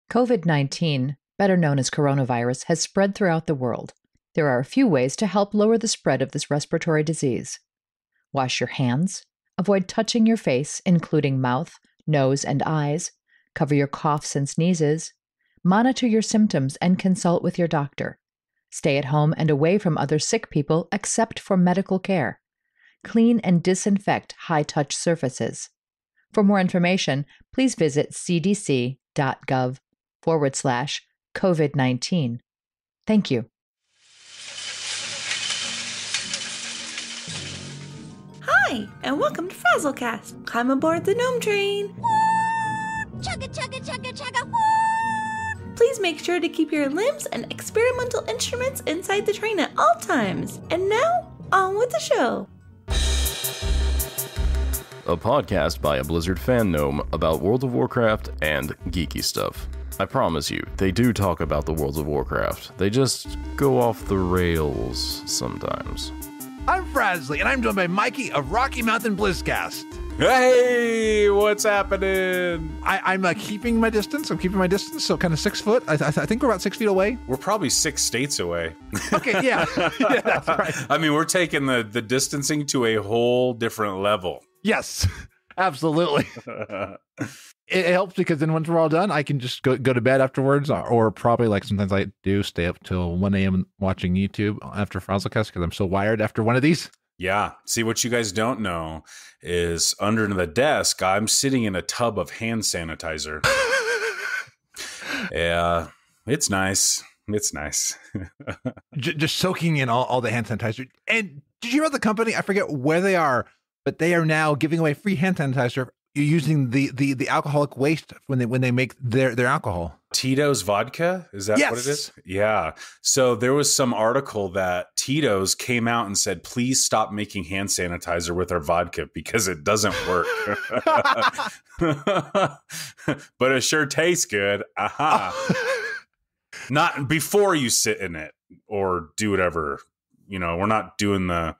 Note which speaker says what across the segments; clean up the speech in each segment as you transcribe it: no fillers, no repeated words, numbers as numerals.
Speaker 1: COVID-19, better known as coronavirus, has spread throughout the world. There are a few ways to help lower the spread of this respiratory disease. Wash your hands, avoid touching your face, including mouth, nose, and eyes, cover your coughs and sneezes, monitor your symptoms and consult with your doctor. Stay at home and away from other sick people except for medical care. Clean and disinfect high-touch surfaces. For more information, please visit cdc.gov/COVID-19. Thank you.
Speaker 2: Hi, and welcome to FrazlCast. Climb aboard the Gnome Train.
Speaker 3: Woo! Chugga, chugga, chugga, chugga, woo!
Speaker 2: Please make sure to keep your limbs and experimental instruments inside the train at all times. And now, on with the show.
Speaker 4: A podcast by a Blizzard fan gnome about World of Warcraft and geeky stuff. I promise you, they do talk about the World of Warcraft. They just go off the rails sometimes.
Speaker 5: I'm Frazley, and I'm joined by Mikey of Rocky Mtn BlizzCast.
Speaker 6: Hey, what's happening?
Speaker 5: I'm keeping my distance. I'm keeping my distance, so kind of 6 foot. I think we're about 6 feet away.
Speaker 6: We're probably 6 states away.
Speaker 5: Okay, yeah. Yeah, that's right.
Speaker 6: I mean, we're taking the distancing to a whole different level.
Speaker 5: Yes, absolutely. It helps because then once we're all done, I can just go to bed afterwards, or probably like sometimes I do stay up till 1 a.m. watching YouTube after FrazlCast because I'm so wired after one of these.
Speaker 6: Yeah. See, what you guys don't know is under the desk, I'm sitting in a tub of hand sanitizer. Yeah, it's nice. It's nice.
Speaker 5: Just soaking in all the hand sanitizer. And did you know the company? I forget where they are, but they are now giving away free hand sanitizer using the alcoholic waste when they make their alcohol.
Speaker 6: Tito's vodka? Is that
Speaker 5: Yes.
Speaker 6: what it is? Yeah. So there was some article that Tito's came out and said, please stop making hand sanitizer with our vodka because it doesn't work. But it sure tastes good. Aha. Not before you sit in it or do whatever. You know, we're not doing the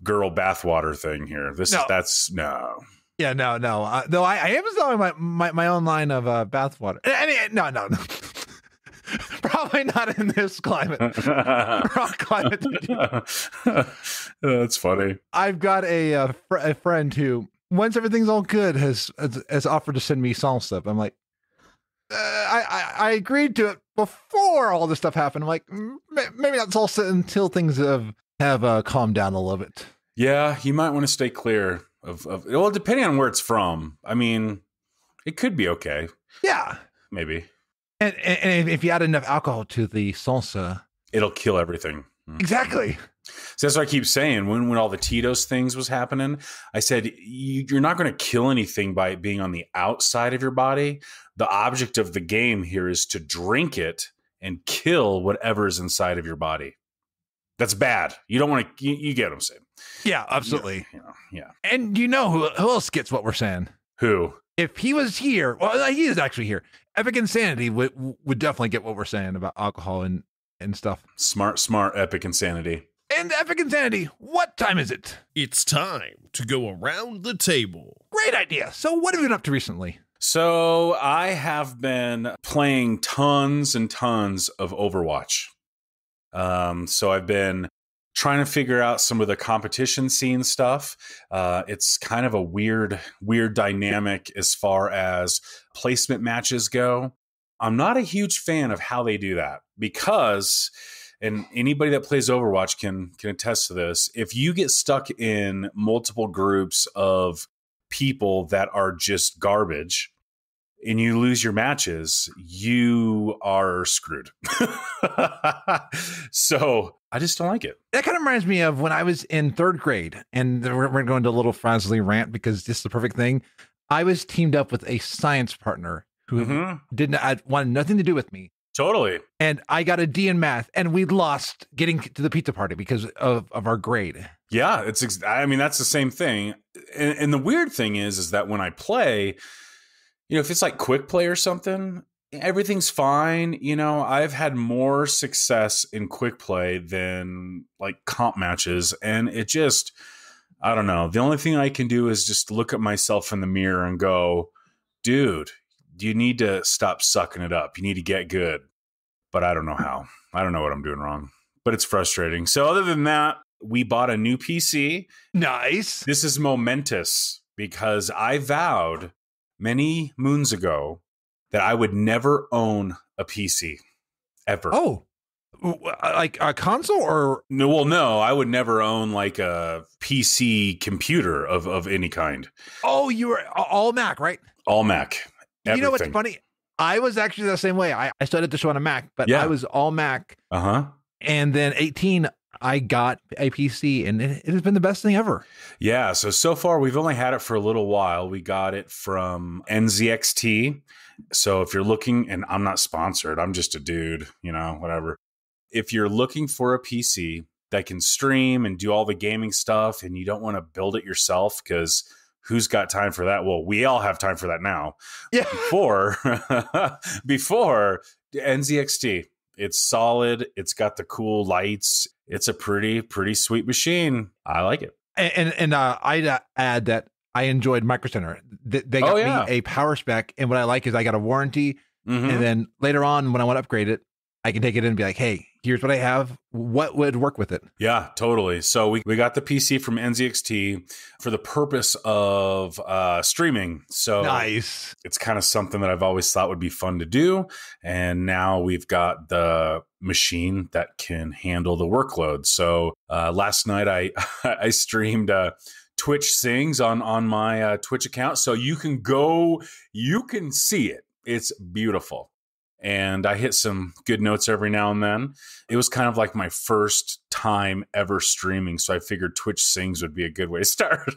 Speaker 6: girl bathwater thing here. No.
Speaker 5: Yeah, no. Though I am selling my own line of bathwater. No. Probably not in this climate. Wrong climate.
Speaker 6: That's funny.
Speaker 5: I've got a friend who, once everything's all good, has offered to send me salsa. I'm like, I agreed to it before all this stuff happened. I'm like, maybe not salsa until things have calmed down a little bit.
Speaker 6: Yeah, you might want to stay clear of well, depending on where it's from. I mean, it could be okay.
Speaker 5: Yeah,
Speaker 6: maybe.
Speaker 5: And if you add enough alcohol to the salsa,
Speaker 6: it'll kill everything.
Speaker 5: Exactly.
Speaker 6: So that's what I keep saying. When all the Tito's things was happening, I said, you're not going to kill anything by it being on the outside of your body. The object of the game here is to drink it and kill whatever's inside of your body. That's bad. You don't want to, you get what I'm saying.
Speaker 5: Yeah, absolutely.
Speaker 6: Yeah.
Speaker 5: And you know who else gets what we're saying?
Speaker 6: Who?
Speaker 5: If he was here, well, he is actually here. Epicinsanity would definitely get what we're saying about alcohol and stuff.
Speaker 6: Smart Epicinsanity.
Speaker 5: And Epicinsanity, what time is it?
Speaker 7: It's time to go around the table.
Speaker 5: Great idea. So what have you been up to recently?
Speaker 6: So I have been playing tons and tons of Overwatch. So I've been trying to figure out some of the competition scene stuff. It's kind of a weird dynamic as far as placement matches go. I'm not a huge fan of how they do that because, and anybody that plays Overwatch can attest to this, if you get stuck in multiple groups of people that are just garbage and you lose your matches, you are screwed. So I just don't like it.
Speaker 5: That kind of reminds me of when I was in 3rd grade, and we're going to a little Frazley rant because this is the perfect thing. I was teamed up with a science partner who wanted nothing to do with me.
Speaker 6: Totally.
Speaker 5: And I got a D in math, and we lost getting to the pizza party because of our grade.
Speaker 6: Yeah, that's the same thing. And the weird thing is that when I play, if it's like quick play or something, everything's fine. I've had more success in quick play than like comp matches. And it just, I don't know. The only thing I can do is just look at myself in the mirror and go, dude, you need to stop sucking it up. You need to get good. But I don't know how. I don't know what I'm doing wrong. But it's frustrating. So other than that, we bought a new PC.
Speaker 5: Nice.
Speaker 6: This is momentous because I vowed many moons ago that I would never own a PC ever.
Speaker 5: Oh, like a console or?
Speaker 6: No, well, no, I would never own like a PC computer of any kind.
Speaker 5: Oh, you were all Mac, right?
Speaker 6: All Mac. Everything.
Speaker 5: You know what's funny? I was actually the same way. I started the show on a Mac, but I was all Mac. And then 18, I got a PC, and it has been the best thing ever.
Speaker 6: Yeah. So far, we've only had it for a little while. We got it from NZXT. So if you're looking, and I'm not sponsored, I'm just a dude, whatever. If you're looking for a PC that can stream and do all the gaming stuff, and you don't want to build it yourself, because who's got time for that? Well, we all have time for that now. Yeah. Before NZXT, it's solid. It's got the cool lights. It's a pretty sweet machine. I like it.
Speaker 5: And I'd add that I enjoyed Micro Center. They got me a power spec, and what I like is I got a warranty. And then later on, when I want to upgrade it, I can take it in and be like, hey, here's what I have. What would work with it?
Speaker 6: Yeah, totally. So we got the PC from NZXT for the purpose of streaming. So
Speaker 5: nice.
Speaker 6: It's kind of something that I've always thought would be fun to do. And now we've got the machine that can handle the workload. So last night I streamed Twitch Sings on my Twitch account. So you can see it. It's beautiful. And I hit some good notes every now and then. It was kind of like my first time ever streaming, so I figured Twitch Sings would be a good way to start.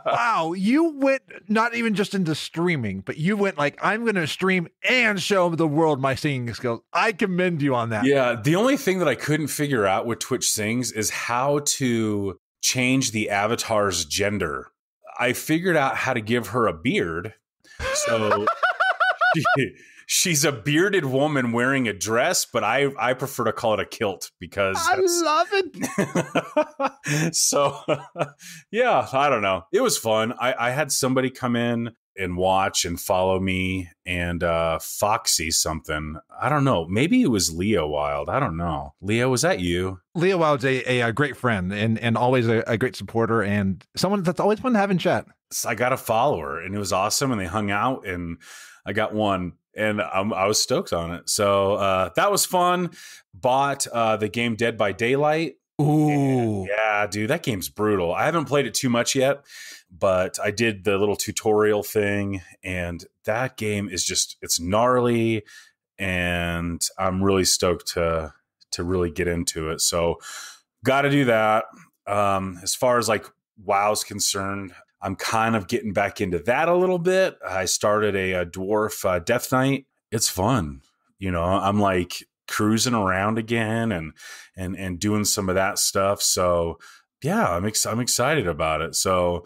Speaker 5: Wow, you went not even just into streaming, but you went like, I'm going to stream and show the world my singing skills. I commend you on that.
Speaker 6: Yeah, the only thing that I couldn't figure out with Twitch Sings is how to change the avatar's gender. I figured out how to give her a beard, so... She's a bearded woman wearing a dress, but I prefer to call it a kilt because
Speaker 5: I love it.
Speaker 6: So, yeah, I don't know. It was fun. I had somebody come in and watch and follow me, and Foxy something. I don't know. Maybe it was Leo Wild. I don't know. Leo, was that you?
Speaker 5: Leo Wild's a great friend and always a great supporter and someone that's always fun to have in chat.
Speaker 6: So I got a follower, and it was awesome, and they hung out, and I got one. And I was stoked on it. So that was fun. Bought the game Dead by Daylight.
Speaker 5: Ooh.
Speaker 6: Yeah, dude, that game's brutal. I haven't played it too much yet, but I did the little tutorial thing. And that game is it's gnarly. And I'm really stoked to really get into it. So got to do that. As far as like WoW's concerned, I'm kind of getting back into that a little bit. I started a dwarf Death Knight. It's fun. I'm like cruising around again and doing some of that stuff. So yeah, I'm excited about it. So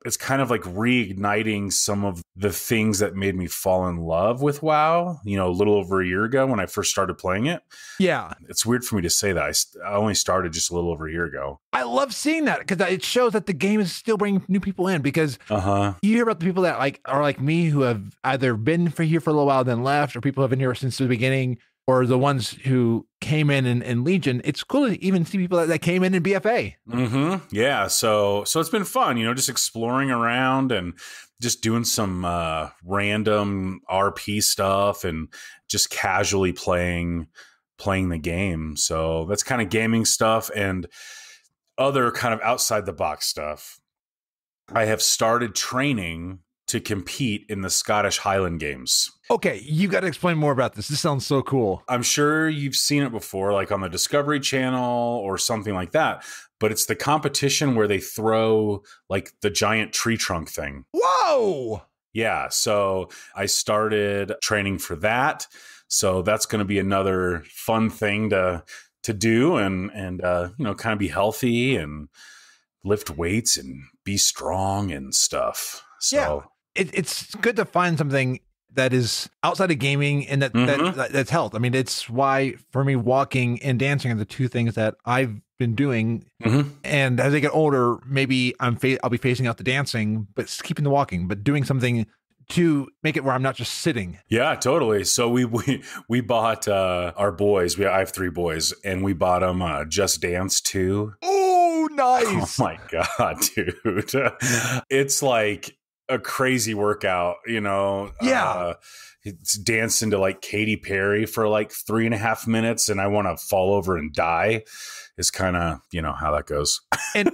Speaker 6: it's kind of like reigniting some of the things that made me fall in love with WoW, a little over a year ago when I first started playing it.
Speaker 5: Yeah. It's
Speaker 6: weird for me to say that. I only started just a little over a year ago.
Speaker 5: I love seeing that because it shows that the game is still bringing new people in because you hear about the people that are like me who have either been here for a little while then left, or people who have been here since the beginning, or the ones who came in Legion. It's cool to even see people that came in BFA.
Speaker 6: Yeah. So it's been fun, just exploring around and just doing some random RP stuff and just casually playing the game. So that's kind of gaming stuff and other kind of outside the box stuff. I have started training to compete in the Scottish Highland Games.
Speaker 5: Okay, you got to explain more about this. This sounds so cool.
Speaker 6: I'm sure you've seen it before, like on the Discovery Channel or something like that. But it's the competition where they throw like the giant tree trunk thing.
Speaker 5: Whoa!
Speaker 6: Yeah, so I started training for that. So that's going to be another fun thing to do and kind of be healthy and lift weights and be strong and stuff. So
Speaker 5: yeah, it's good to find something that is outside of gaming and that's health. I mean, it's why for me walking and dancing are the two things that I've been doing. And as I get older, maybe I'll be phasing out the dancing, but keeping the walking, but doing something to make it where I'm not just sitting.
Speaker 6: Yeah, totally. So we bought our boys. I have 3 boys, and we bought them Just Dance 2.
Speaker 5: Oh, nice.
Speaker 6: Oh my god, dude! It's like a crazy workout,
Speaker 5: Yeah.
Speaker 6: It's dancing to like Katy Perry for like 3.5 minutes, and I want to fall over and die. Is kind of how that goes.
Speaker 5: And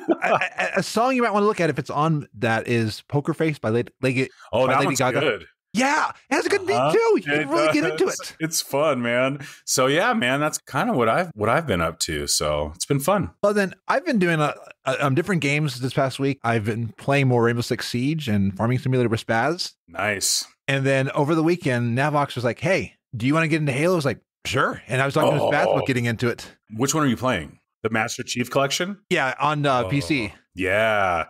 Speaker 5: a song you might want to look at if it's on that is "Poker Face" by Lady
Speaker 6: That one's
Speaker 5: Gaga.
Speaker 6: good.
Speaker 5: Yeah, it has a good beat too. You can really get into it.
Speaker 6: It's fun, man. So yeah, man, that's kind of what I've been up to. So it's been fun.
Speaker 5: Well, then I've been doing different games this past week. I've been playing more Rainbow Six Siege and Farming Simulator with Spaz.
Speaker 6: Nice.
Speaker 5: And then over the weekend, Navox was like, "Hey, do you want to get into Halo?" I was like, "Sure." And I was talking to Spaz about getting into it.
Speaker 6: Which one are you playing? The Master Chief Collection?
Speaker 5: Yeah, on PC.
Speaker 6: Yeah,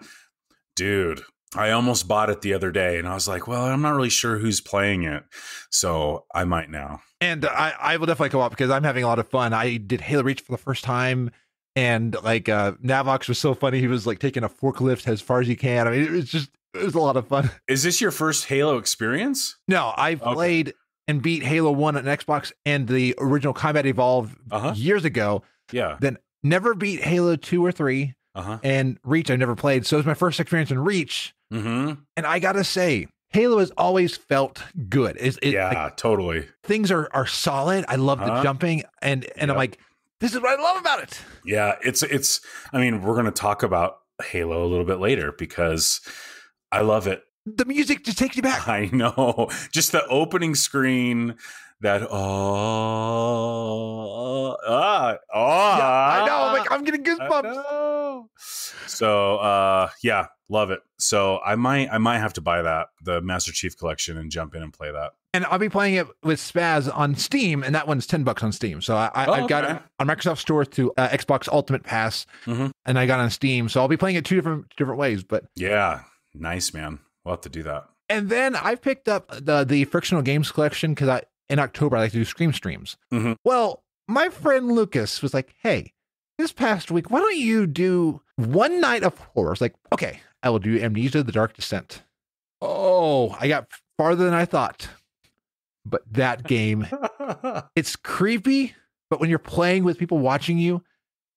Speaker 6: dude. I almost bought it the other day, and I was like, well, I'm not really sure who's playing it, so I might now.
Speaker 5: And I will definitely go up because I'm having a lot of fun. I did Halo Reach for the first time, and like Navox was so funny. He was like taking a forklift as far as he can. I mean, it was a lot of fun.
Speaker 6: Is this your first Halo experience?
Speaker 5: No, I've played and beat Halo 1 on Xbox and the original Combat Evolved years ago.
Speaker 6: Yeah.
Speaker 5: Then never beat Halo 2 or 3. And Reach I never played. So it was my first experience in Reach. And I got to say, Halo has always felt good.
Speaker 6: Totally.
Speaker 5: Things are solid. I love the jumping. And I'm like, this is what I love about it.
Speaker 6: Yeah, it's I mean, we're going to talk about Halo a little bit later because I love it.
Speaker 5: The music just takes you back.
Speaker 6: I know. Just the opening screen that
Speaker 5: I know. I'm getting goosebumps.
Speaker 6: So yeah, love it. So I might have to buy the Master Chief Collection and jump in and play that.
Speaker 5: And I'll be playing it with Spaz on Steam, and that one's $10 on Steam. So I've got it on Microsoft Store through Xbox Ultimate Pass, and I got it on Steam. So I'll be playing it two different ways. But
Speaker 6: yeah, nice, man. We'll have to do that.
Speaker 5: And then I picked up the Frictional Games Collection because in October I like to do Scream streams. Well, my friend Lucas was like, "Hey, this past week, why don't you do one night of horror?" I was like, "Okay, I will do Amnesia: The Dark Descent." Oh, I got farther than I thought. But that game, it's creepy, but when you're playing with people watching you,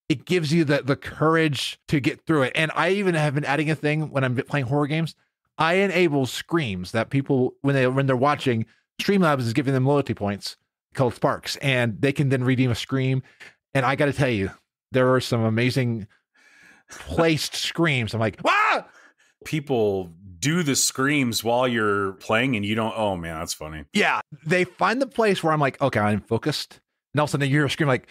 Speaker 5: it gives you the courage to get through it. And I even have been adding a thing when I'm playing horror games. I enable screams that people, when they're watching, Streamlabs is giving them loyalty points called Sparks, and they can then redeem a scream. And I got to tell you, there are some amazing placed screams. I'm like, ah!
Speaker 6: People do the screams while you're playing and you don't. Oh man, that's funny.
Speaker 5: Yeah, they find the place where I'm like, okay, I'm focused, and all of a sudden you hear a scream. Like,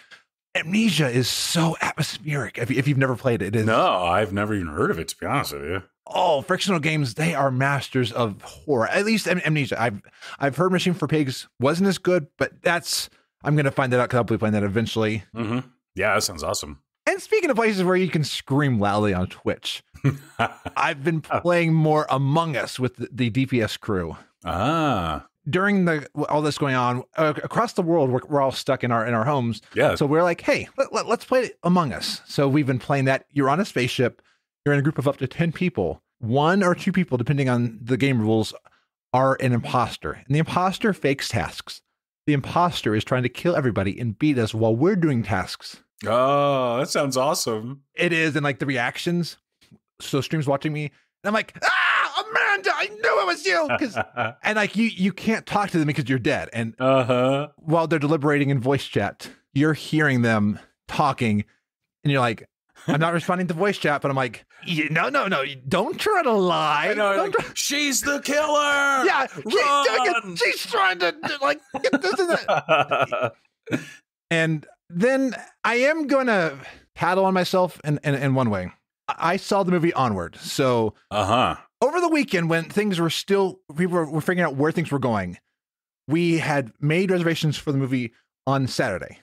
Speaker 5: Amnesia is so atmospheric. If you've never played it, it is.
Speaker 6: No, I've never even heard of it, to be honest with you.
Speaker 5: Oh, Frictional Games, they are masters of horror. At least Amnesia. I've heard Machine for Pigs wasn't as good, but I'm going to find that out because I'll be playing that eventually.
Speaker 6: Yeah, that sounds awesome.
Speaker 5: And speaking of places where you can scream loudly on Twitch, I've been playing more Among Us with the DPS crew. During all this going on across the world, we're all stuck in our homes.
Speaker 6: Yeah.
Speaker 5: So we're like, hey, let's play Among Us. So we've been playing that. You're on a spaceship. You're in a group of up to 10 people. 1 or 2 people, depending on the game rules, are an imposter. And the imposter fakes tasks. The imposter is trying to kill everybody and beat us while we're doing tasks.
Speaker 6: Oh, that sounds awesome.
Speaker 5: It is. And like the reactions. So streams watching me. And I'm like, Amanda, I knew it was you. And like you can't talk to them because you're dead. And while they're deliberating in voice chat, you're hearing them talking. And you're like, I'm not responding to voice chat, but I'm like, no, don't try to lie.
Speaker 6: I know, she's the killer.
Speaker 5: Yeah,
Speaker 6: Run!
Speaker 5: she's trying to like get this and that. And then I am going to paddle on myself in one way. I saw the movie Onward. So over the weekend when things were still, people were figuring out where things were going, we had made reservations for the movie on Saturday.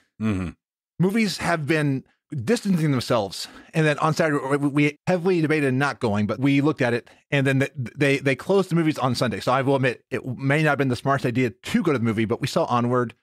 Speaker 5: Movies have been distancing themselves. And then on Saturday, we heavily debated not going, but we looked at it and then they closed the movies on Sunday. So I will admit, it may not have been the smartest idea to go to the movie, but we saw Onward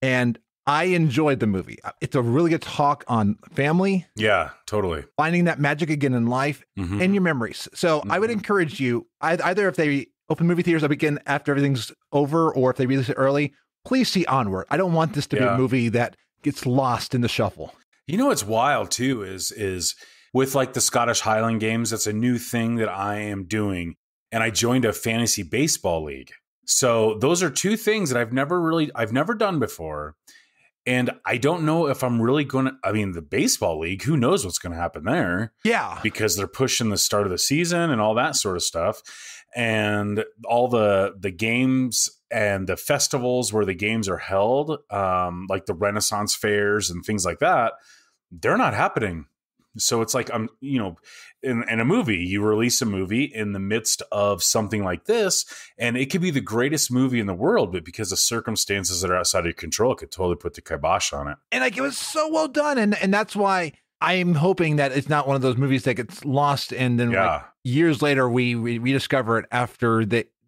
Speaker 5: and I enjoyed the movie. It's a really good talk on family.
Speaker 6: Yeah, totally.
Speaker 5: Finding that magic again in life and your memories. So I would encourage you, either if they open movie theaters up again after everything's over, or if they release it early, please see Onward. I don't want this to be a movie that gets lost in the shuffle.
Speaker 6: You know what's wild too is with like the Scottish Highland Games, that's a new thing that I am doing. And I joined a fantasy baseball league. So those are two things that I've never done before. And I don't know if I'm really going to, I mean, the baseball league, who knows what's going to happen there? Yeah. Because they're pushing the start of the season and all that sort of stuff. And all the games and the festivals where the games are held, like the Renaissance fairs and things like that, they're not happening. So it's like, in a movie, you release a movie in the midst of something like this, and it could be the greatest movie in the world, but because of circumstances that are outside of your control, it could totally put the kibosh on it.
Speaker 5: And like, it was so well done. And that's why I'm hoping that it's not one of those movies that gets lost. And then like, years later, we rediscover it after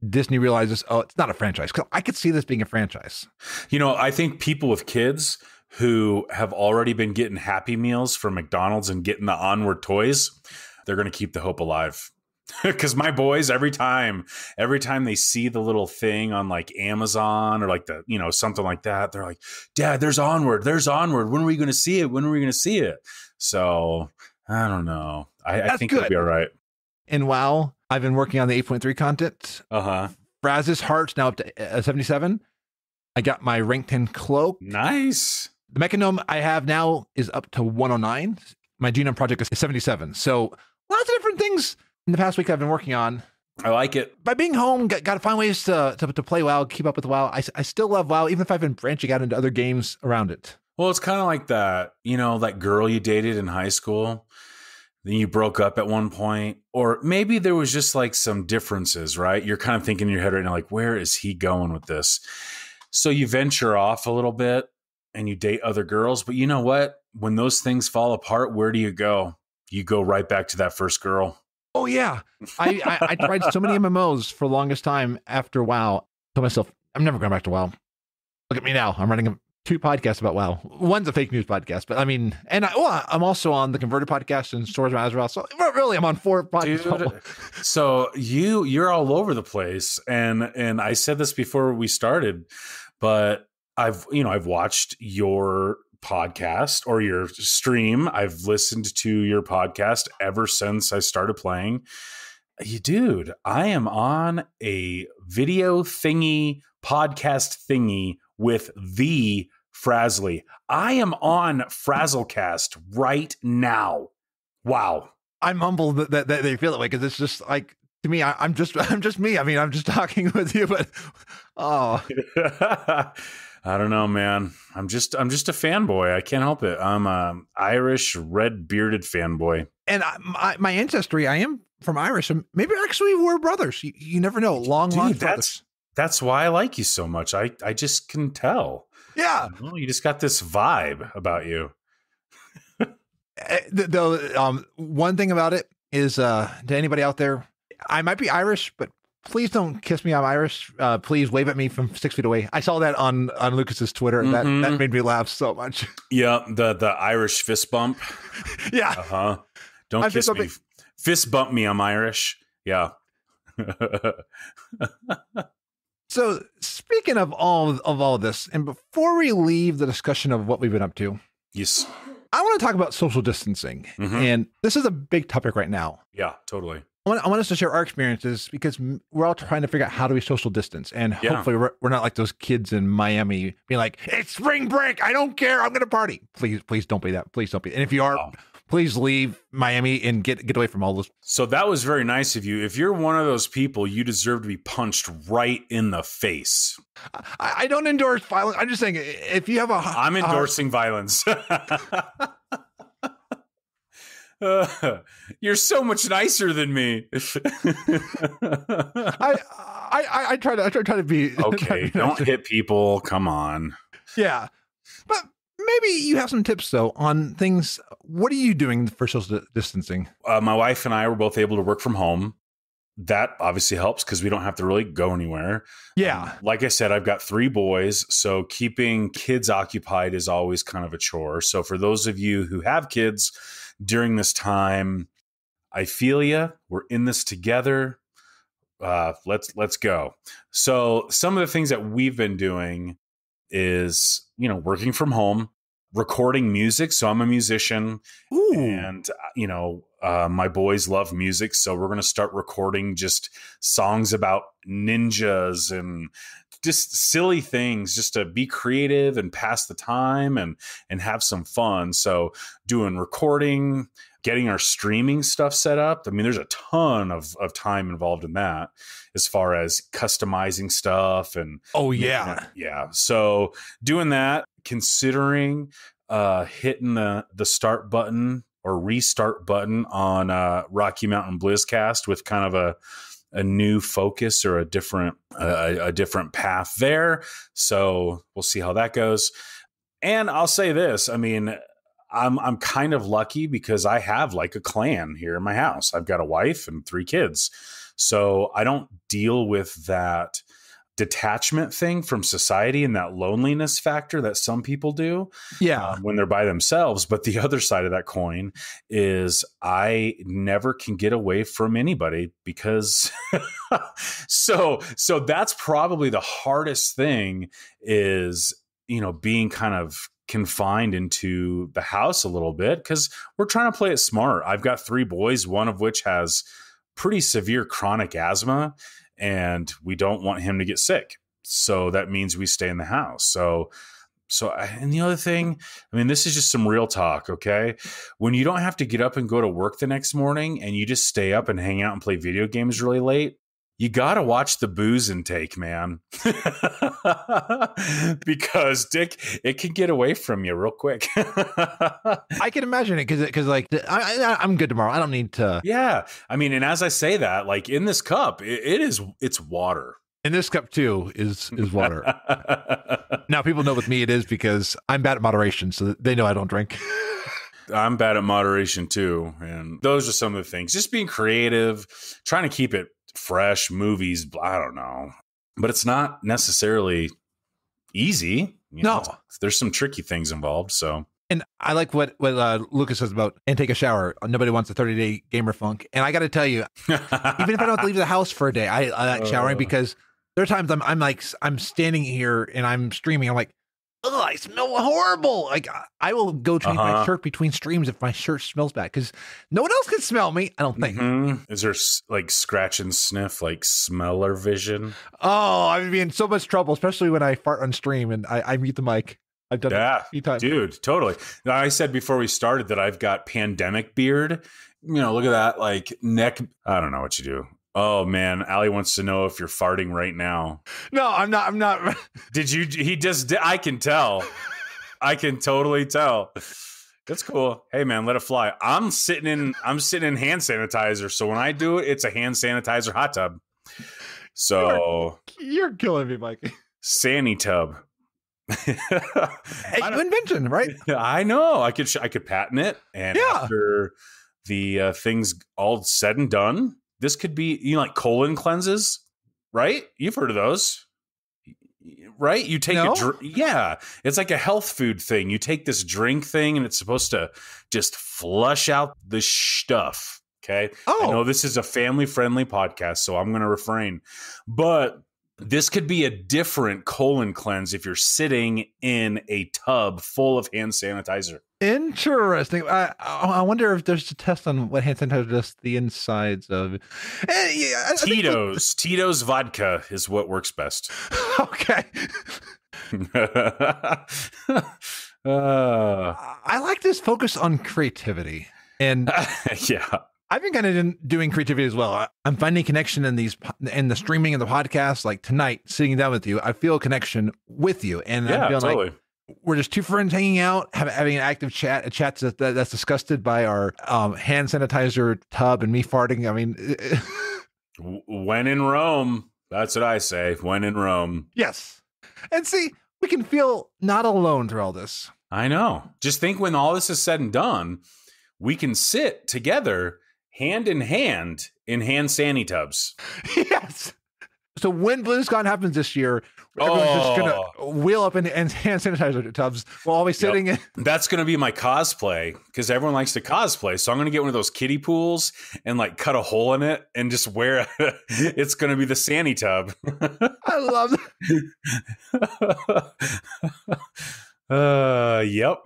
Speaker 5: Disney realizes, oh, it's not a franchise. 'Cause I could see this being a franchise.
Speaker 6: I think people with kids who have already been getting Happy Meals from McDonald's and getting the Onward toys, they're going to keep the hope alive. Because my boys, every time they see the little thing on like Amazon or like the, something like that, they're like, Dad, there's Onward. When are we going to see it? So I don't know. I think it'll be all right.
Speaker 5: And WoW, I've been working on the 8.3 content. Fraz's heart's now up to 77. I got my rank 10 cloak.
Speaker 6: Nice.
Speaker 5: The Mechanome I have now is up to 109. My genome project is 77. So lots of different things in the past week I've been working on.
Speaker 6: I like it.
Speaker 5: By being home, got to find ways to play WoW, keep up with WoW. I still love WoW, even if I've been branching out into other games around it.
Speaker 6: Well, it's kind of like that, that girl you dated in high school. Then you broke up at one point, or maybe there was just like some differences, right? You're kind of thinking in your head right now, like, where is he going with this? So you venture off a little bit and you date other girls. But you know what? When those things fall apart, where do you go? You go right back to that first girl.
Speaker 5: Oh, yeah. I tried so many MMOs for the longest time after WoW. I told myself, I'm never going back to WoW. Look at me now. I'm running 2 podcasts about WoW. One's a fake news podcast, but I mean, and I'm also on the Converted podcast and Stories of Azeroth. So really, I'm on 4 podcasts.
Speaker 6: Dude, so you're all over the place, and I said this before we started, but I've watched your podcast or your stream. I've listened to your podcast ever since I started playing. Dude, I am on a video thingy, podcast thingy with the Frazley. I am on FrazlCast right now. Wow.
Speaker 5: I'm humbled that they feel that way, because it's just like, to me, I'm just me. I mean, I'm just talking with you, but
Speaker 6: I don't know, man. I'm just a fanboy. I can't help it. I'm a Irish red bearded fanboy.
Speaker 5: And my ancestry, I am from Irish, and maybe actually we're brothers. You never know. Long brothers.
Speaker 6: That's why I like you so much. I just can tell.
Speaker 5: Yeah.
Speaker 6: You just got this vibe about you.
Speaker 5: One thing about it is, to anybody out there, I might be Irish, but please don't kiss me. I'm Irish. Please wave at me from 6 feet away. I saw that on Lucas's Twitter. Mm-hmm. That made me laugh so much.
Speaker 6: Yeah, the Irish fist bump.
Speaker 5: Yeah.
Speaker 6: Don't kiss me. Fist bump me. I'm Irish. Yeah.
Speaker 5: So speaking of all of this, and before we leave the discussion of what we've been up to,
Speaker 6: yes,
Speaker 5: I want to talk about social distancing. Mm-hmm. And this is a big topic right now.
Speaker 6: Yeah, totally.
Speaker 5: I want us to share our experiences, because we're all trying to figure out how do we social distance. And hopefully we're not like those kids in Miami being like, it's spring break. I don't care. I'm going to party. Please don't be that. Please don't be. And if you are, please leave Miami and get away from all those.
Speaker 6: So that was very nice of you. If you're one of those people, you deserve to be punched right in the face.
Speaker 5: I don't endorse violence. I'm just saying, if you have
Speaker 6: I'm endorsing violence. You're so much nicer than me.
Speaker 5: I try to be
Speaker 6: okay. Don't hit people. Come on.
Speaker 5: Yeah, but maybe you have some tips though on things. What are you doing for social distancing?
Speaker 6: My wife and I were both able to work from home. That obviously helps because we don't have to really go anywhere.
Speaker 5: Yeah.
Speaker 6: Like I said, I've got 3 boys, so keeping kids occupied is always kind of a chore. So for those of you who have kids during this time, I feel you. We're in this together. let's go. So some of the things that we've been doing is, working from home, recording music. So I'm a musician.
Speaker 5: Ooh.
Speaker 6: And, my boys love music. So we're going to start recording just songs about ninjas and just silly things, just to be creative and pass the time and have some fun. So doing recording, getting our streaming stuff set up. I mean, there's a ton of time involved in that as far as customizing stuff and yeah. So doing that, considering hitting the start button or restart button on Rocky Mountain BlizzCast with kind of a new focus or a different path there. So we'll see how that goes. And I'll say this, I mean, I'm kind of lucky because I have like a clan here in my house. I've got a wife and 3 kids. So I don't deal with that detachment thing from society and that loneliness factor that some people do when they're by themselves. But the other side of that coin is I never can get away from anybody because so that's probably the hardest thing is, being kind of confined into the house a little bit because we're trying to play it smart. I've got 3 boys, one of which has pretty severe chronic asthma, and we don't want him to get sick. So that means we stay in the house. And the other thing, I mean, this is just some real talk, okay? When you don't have to get up and go to work the next morning and you just stay up and hang out and play video games really late, you got to watch the booze intake, man. Because, Dick, it can get away from you real quick.
Speaker 5: I can imagine it because like, I'm good tomorrow. I don't need to.
Speaker 6: Yeah. I mean, and as I say that, like in this cup, it's water.
Speaker 5: And this cup, too, is water. Now, people know with me it is because I'm bad at moderation, so they know I don't drink.
Speaker 6: I'm bad at moderation, too. And those are some of the things. Just being creative, trying to keep it fresh, movies, I don't know. But it's not necessarily easy.
Speaker 5: No.
Speaker 6: There's some tricky things involved, so.
Speaker 5: And I like what Lucas says about and take a shower. Nobody wants a 30-day gamer funk. And I got to tell you, even if I don't have to leave the house for a day, I like showering because there are times I'm standing here and I'm streaming. I'm like, oh, I smell horrible. Like I will go change my shirt between streams if my shirt smells bad because no one else can smell me. I don't think.
Speaker 6: Mm-hmm. Is there like scratch and sniff, like smeller vision?
Speaker 5: Oh, I'd be in so much trouble, especially when I fart on stream and I mute the mic. I've done it a few times.
Speaker 6: Dude, totally. Now, I said before we started that I've got pandemic beard. Look at that, like neck. I don't know what you do. Oh man, Allie wants to know if you're farting right now.
Speaker 5: No, I'm not.
Speaker 6: Did you? He just did. I can tell. I can totally tell. That's cool. Hey man, let it fly. I'm sitting in hand sanitizer. So when I do it, it's a hand sanitizer hot tub. So
Speaker 5: you're killing me, Mike.
Speaker 6: Sanny tub.
Speaker 5: Invention, right?
Speaker 6: I know. I could patent it, and after the thing's all said and done, this could be like colon cleanses, right? You've heard of those, right? You take it's like a health food thing. You take this drink thing, and it's supposed to just flush out the stuff. Okay. I know this is a family-friendly podcast, so I'm going to refrain, but this could be a different colon cleanse if you're sitting in a tub full of hand sanitizer.
Speaker 5: Interesting. I wonder if there's a test on what hand sanitizer does to the insides of.
Speaker 6: Tito's vodka is what works best.
Speaker 5: Okay. I like this focus on creativity. And I've been kind of doing creativity as well. I'm finding connection in the streaming and the podcast. Like tonight, sitting down with you, I feel a connection with you, and I'm feeling
Speaker 6: totally.
Speaker 5: Like we're just 2 friends hanging out, having an active chat, a chat that's disgusted by our hand sanitizer tub and me farting. I mean,
Speaker 6: when in Rome, that's what I say. When in Rome,
Speaker 5: yes. And see, we can feel not alone through all this.
Speaker 6: I know. Just think when all this is said and done, we can sit together. Hand in hand sandy tubs.
Speaker 5: Yes. So when BlizzCon happens this year, everyone's just gonna wheel up in hand sanitizer tubs while always sitting in.
Speaker 6: That's gonna be my cosplay because everyone likes to cosplay. So I'm gonna get one of those kiddie pools and like cut a hole in it and just wear it. It's gonna be the Sandy tub.
Speaker 5: I love
Speaker 6: it. Yep.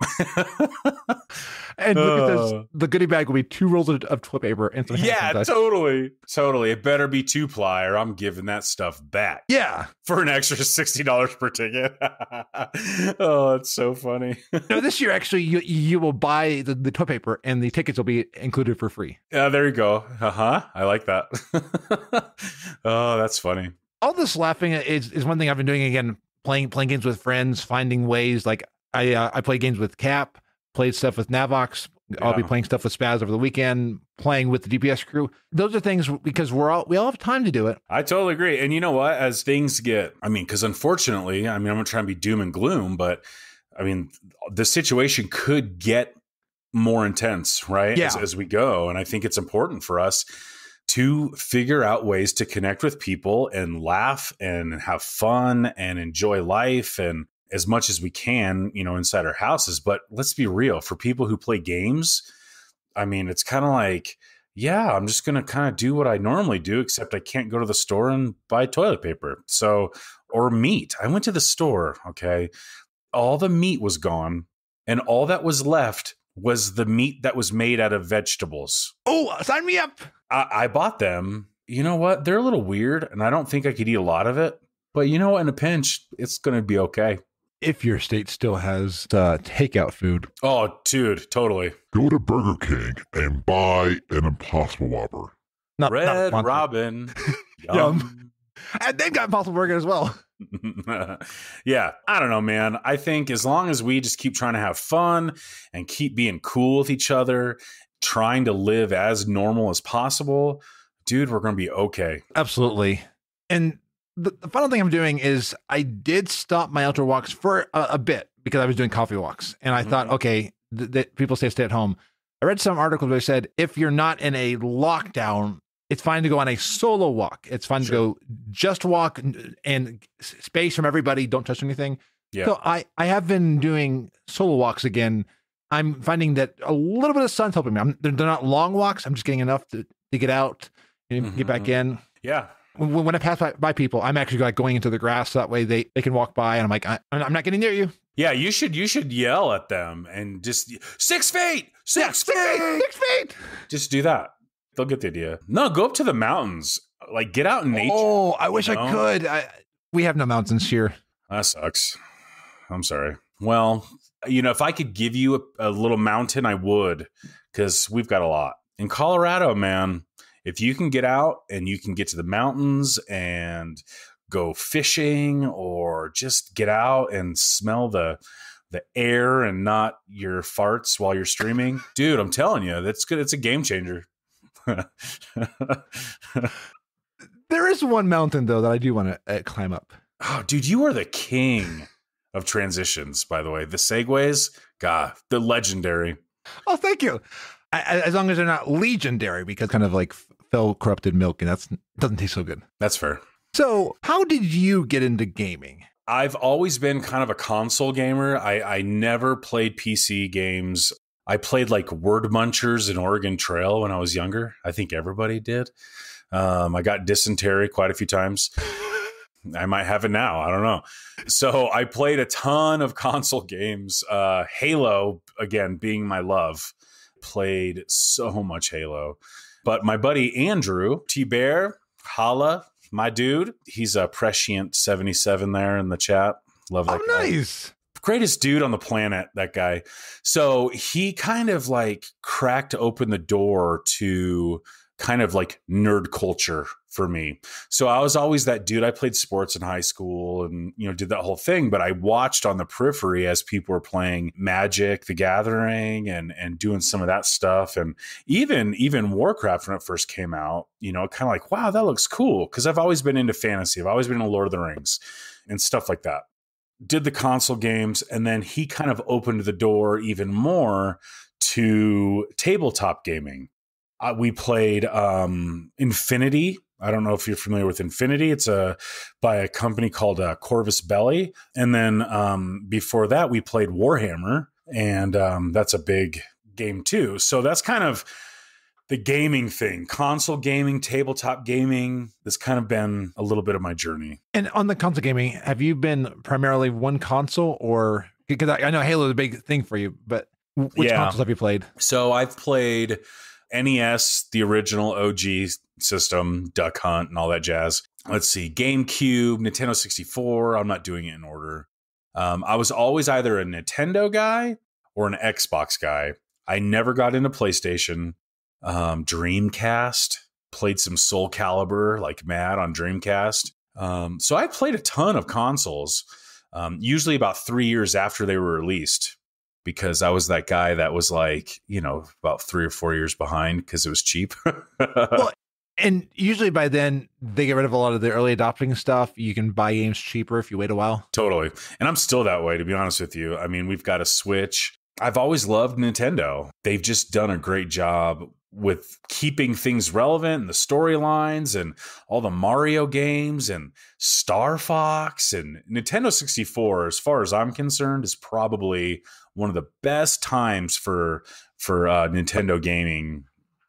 Speaker 5: And look at this. The goodie bag will be 2 rolls of toilet paper and some hand sanitizer.
Speaker 6: Totally. It better be 2-ply or I'm giving that stuff back.
Speaker 5: Yeah.
Speaker 6: For an extra $60 per ticket. Oh, it's so funny.
Speaker 5: No, this year, actually, you will buy the toilet paper and the tickets will be included for free.
Speaker 6: Yeah, there you go. I like that. Oh, that's funny.
Speaker 5: All this laughing is one thing I've been doing again, playing games with friends, finding ways. Like I play games with Cap, played stuff with Navox. I'll be playing stuff with Spaz over the weekend, playing with the DPS crew. Those are things because we all have time to do it.
Speaker 6: I totally agree. And you know what? As things get, because unfortunately, I'm not trying to be doom and gloom, but the situation could get more intense, right?
Speaker 5: Yeah.
Speaker 6: As we go. And I think it's important for us to figure out ways to connect with people and laugh and have fun and enjoy life and as much as we can, inside our houses. But let's be real, for people who play games, it's kind of like, I'm just going to kind of do what I normally do, except I can't go to the store and buy toilet paper. Or meat. I went to the store. Okay. All the meat was gone. And all that was left was the meat that was made out of vegetables.
Speaker 5: Oh, sign me up.
Speaker 6: I bought them. You know what? They're a little weird and I don't think I could eat a lot of it, but in a pinch, it's going to be okay.
Speaker 5: If your state still has takeout food.
Speaker 6: Oh, dude, totally.
Speaker 8: Go to Burger King and buy an Impossible Whopper.
Speaker 6: Red Robin.
Speaker 5: Yum. And they've got Impossible Burger as well.
Speaker 6: Yeah, I don't know, man. I think as long as we just keep trying to have fun and keep being cool with each other, trying to live as normal as possible, dude, we're going to be okay.
Speaker 5: Absolutely. And the final thing I'm doing is I did stop my outdoor walks for a bit because I was doing coffee walks. And I thought, okay, people say stay at home. I read some articles where they said, if you're not in a lockdown, it's fine to go on a solo walk. It's fine to go just walk and space from everybody. Don't touch anything. Yeah. So I have been doing solo walks again. I'm finding that a little bit of sun's helping me. They're not long walks. I'm just getting enough to get out and get back in.
Speaker 6: Yeah.
Speaker 5: When I pass by people, I'm actually going into the grass. So that way they can walk by and I'm like, I'm not getting near you.
Speaker 6: Yeah, you should yell at them and just 6 feet, 6 feet. Just do that. They'll get the idea. No, go up to the mountains. Like get out in nature.
Speaker 5: Oh, I wish I could. We have no mountains here.
Speaker 6: That sucks. I'm sorry. Well, if I could give you a little mountain, I would, because we've got a lot. In Colorado, man, if you can get out and you can get to the mountains and go fishing or just get out and smell the air and not your farts while you're streaming, dude, I'm telling you, that's good. It's a game changer.
Speaker 5: There is one mountain, though, that I do want to climb up.
Speaker 6: Oh, dude, you are the king of transitions, by the way. The segues, God, the legendary.
Speaker 5: Oh, thank you. As long as they're not legendary, because kind of like fell corrupted milk, and that doesn't taste so good.
Speaker 6: That's fair.
Speaker 5: So how did you get into gaming?
Speaker 6: I've always been kind of a console gamer. I never played PC games. I played like Word Munchers and Oregon Trail when I was younger. I think everybody did. I got dysentery quite a few times. I might have it now. I don't know. So I played a ton of console games. Halo, again, being my love. Played so much Halo. But my buddy Andrew, T-Bear, holla, my dude. He's a prescient 77 there in the chat. Love that guy.
Speaker 5: Nice.
Speaker 6: Greatest dude on the planet, that guy. So he kind of like cracked open the door to kind of like nerd culture for me. So I was always that dude. I played sports in high school and, did that whole thing, but I watched on the periphery as people were playing Magic, the Gathering and doing some of that stuff. And even Warcraft when it first came out, kind of like, wow, that looks cool. Cause I've always been into fantasy. I've always been into Lord of the Rings and stuff like that. Did the console games. And then he kind of opened the door even more to tabletop gaming. We played Infinity I don't know if you're familiar with Infinity. It's by a company called Corvus Belli. And then before that, we played Warhammer, and that's a big game too. So that's kind of the gaming thing, console gaming, tabletop gaming. That's kind of been a little bit of my journey.
Speaker 5: And on the console gaming, have you been primarily one console, or because I know Halo is a big thing for you, but which consoles have you played?
Speaker 6: So I've played NES, the original OG system, Duck Hunt, and all that jazz. Let's see, GameCube, Nintendo 64. I'm not doing it in order. I was always either a Nintendo guy or an Xbox guy. I never got into PlayStation. Dreamcast, played some Soul Calibur like mad on Dreamcast. So I played a ton of consoles, usually about 3 years after they were released, because I was that guy that was like, about 3 or 4 years behind because it was cheap.
Speaker 5: Well, and usually by then they get rid of a lot of the early adopting stuff. You can buy games cheaper if you wait a while.
Speaker 6: Totally. And I'm still that way, to be honest with you. I mean, we've got a Switch. I've always loved Nintendo. They've just done a great job with keeping things relevant and the storylines and all the Mario games and Star Fox. And Nintendo 64, as far as I'm concerned, is probably one of the best times for Nintendo gaming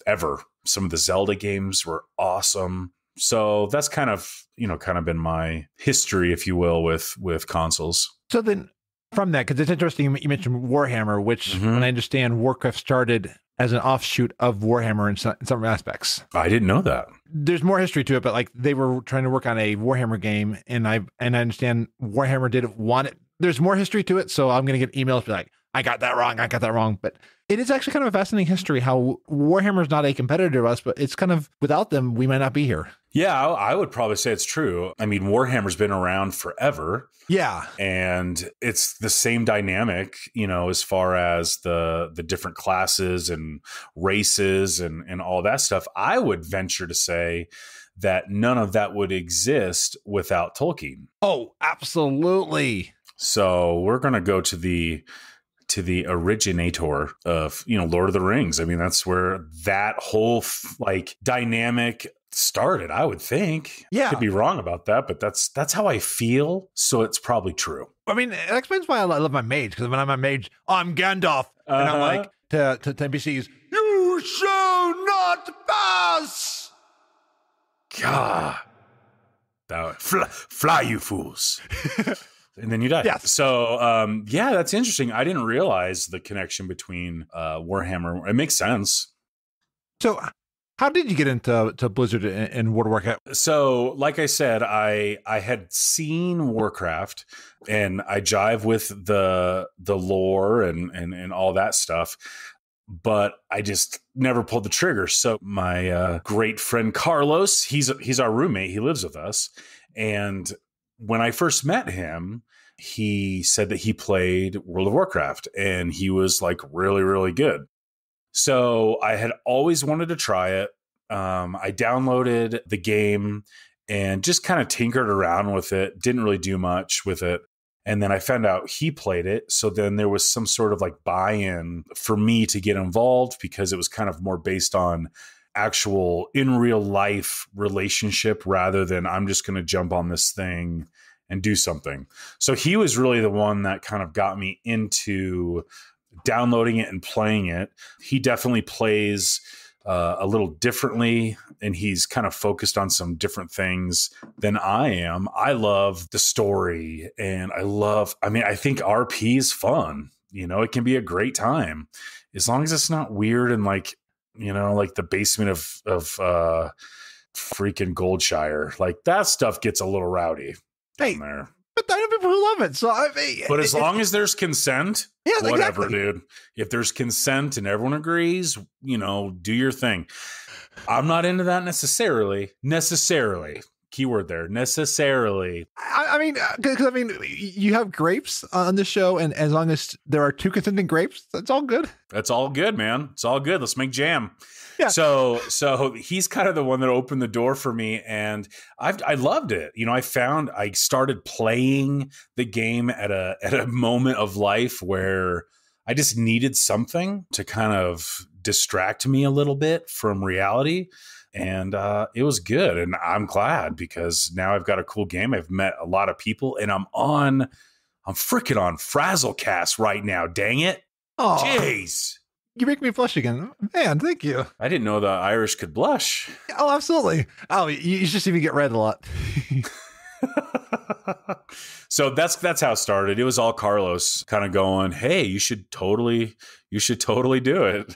Speaker 6: ever. Some of the Zelda games were awesome. So that's kind of been my history, if you will, with consoles.
Speaker 5: So then from that, because it's interesting, you mentioned Warhammer, which when I understand, Warcraft started as an offshoot of Warhammer in some aspects.
Speaker 6: I didn't know that.
Speaker 5: There's more history to it, but like they were trying to work on a Warhammer game, and I understand Warhammer didn't want it. There's more history to it, so I'm going to get emails be like, I got that wrong. But it is actually kind of a fascinating history how Warhammer is not a competitor to us, but it's kind of, without them, we might not be here.
Speaker 6: Yeah, I would probably say it's true. I mean, Warhammer's been around forever.
Speaker 5: Yeah.
Speaker 6: And it's the same dynamic, as far as the different classes and races and all that stuff. I would venture to say that none of that would exist without Tolkien.
Speaker 5: Oh, absolutely.
Speaker 6: So we're going to go to the originator of, Lord of the Rings. I mean, that's where that whole dynamic started, I would think.
Speaker 5: Yeah.
Speaker 6: Could be wrong about that, but that's how I feel. So it's probably true.
Speaker 5: I mean, it explains why I love my mage, because when I'm a mage, I'm Gandalf. And I'm like, to NPCs, you shall not pass.
Speaker 6: God. Fly, you fools. And then you die.
Speaker 5: Yes.
Speaker 6: So, that's interesting. I didn't realize the connection between Warhammer. It makes sense.
Speaker 5: So how did you get into Blizzard and World of Warcraft?
Speaker 6: So, like I said, I had seen Warcraft, and I jive with the lore and all that stuff, but I just never pulled the trigger. So my great friend Carlos, he's our roommate. He lives with us, and when I first met him, he said that he played World of Warcraft and he was like really, really good. So I had always wanted to try it. I downloaded the game and just kind of tinkered around with it. Didn't really do much with it. And then I found out he played it. So then there was some sort of like buy-in for me to get involved, because it was kind of more based on actual in real life relationship rather than I'm just going to jump on this thing and do something. So he was really the one that kind of got me into downloading it and playing it. He definitely plays a little differently, and he's kind of focused on some different things than I am. I love the story, and I think RP is fun. It can be a great time as long as it's not weird and like the basement of freaking Goldshire. Like that stuff gets a little rowdy.
Speaker 5: Hey,
Speaker 6: there.
Speaker 5: But I know people who love it. So
Speaker 6: but as long as there's consent, whatever,
Speaker 5: exactly.
Speaker 6: Dude. If there's consent and everyone agrees, do your thing. I'm not into that necessarily. Keyword there, necessarily.
Speaker 5: I mean, because you have grapes on the show, and as long as there are 2 consenting grapes, that's all good.
Speaker 6: That's all good, man. It's all good. Let's make jam.
Speaker 5: Yeah.
Speaker 6: So he's kind of the one that opened the door for me, and I loved it. I started playing the game at a moment of life where I just needed something to kind of distract me a little bit from reality. And it was good. And I'm glad because now I've got a cool game. I've met a lot of people and I'm freaking on FrazlCast right now. Dang it.
Speaker 5: Oh,
Speaker 6: jeez.
Speaker 5: You make me blush again. Man, thank you.
Speaker 6: I didn't know the Irish could blush.
Speaker 5: Oh, absolutely. Oh, you just even get red a lot.
Speaker 6: So that's how it started. It was all Carlos kind of going, hey, you should totally do it.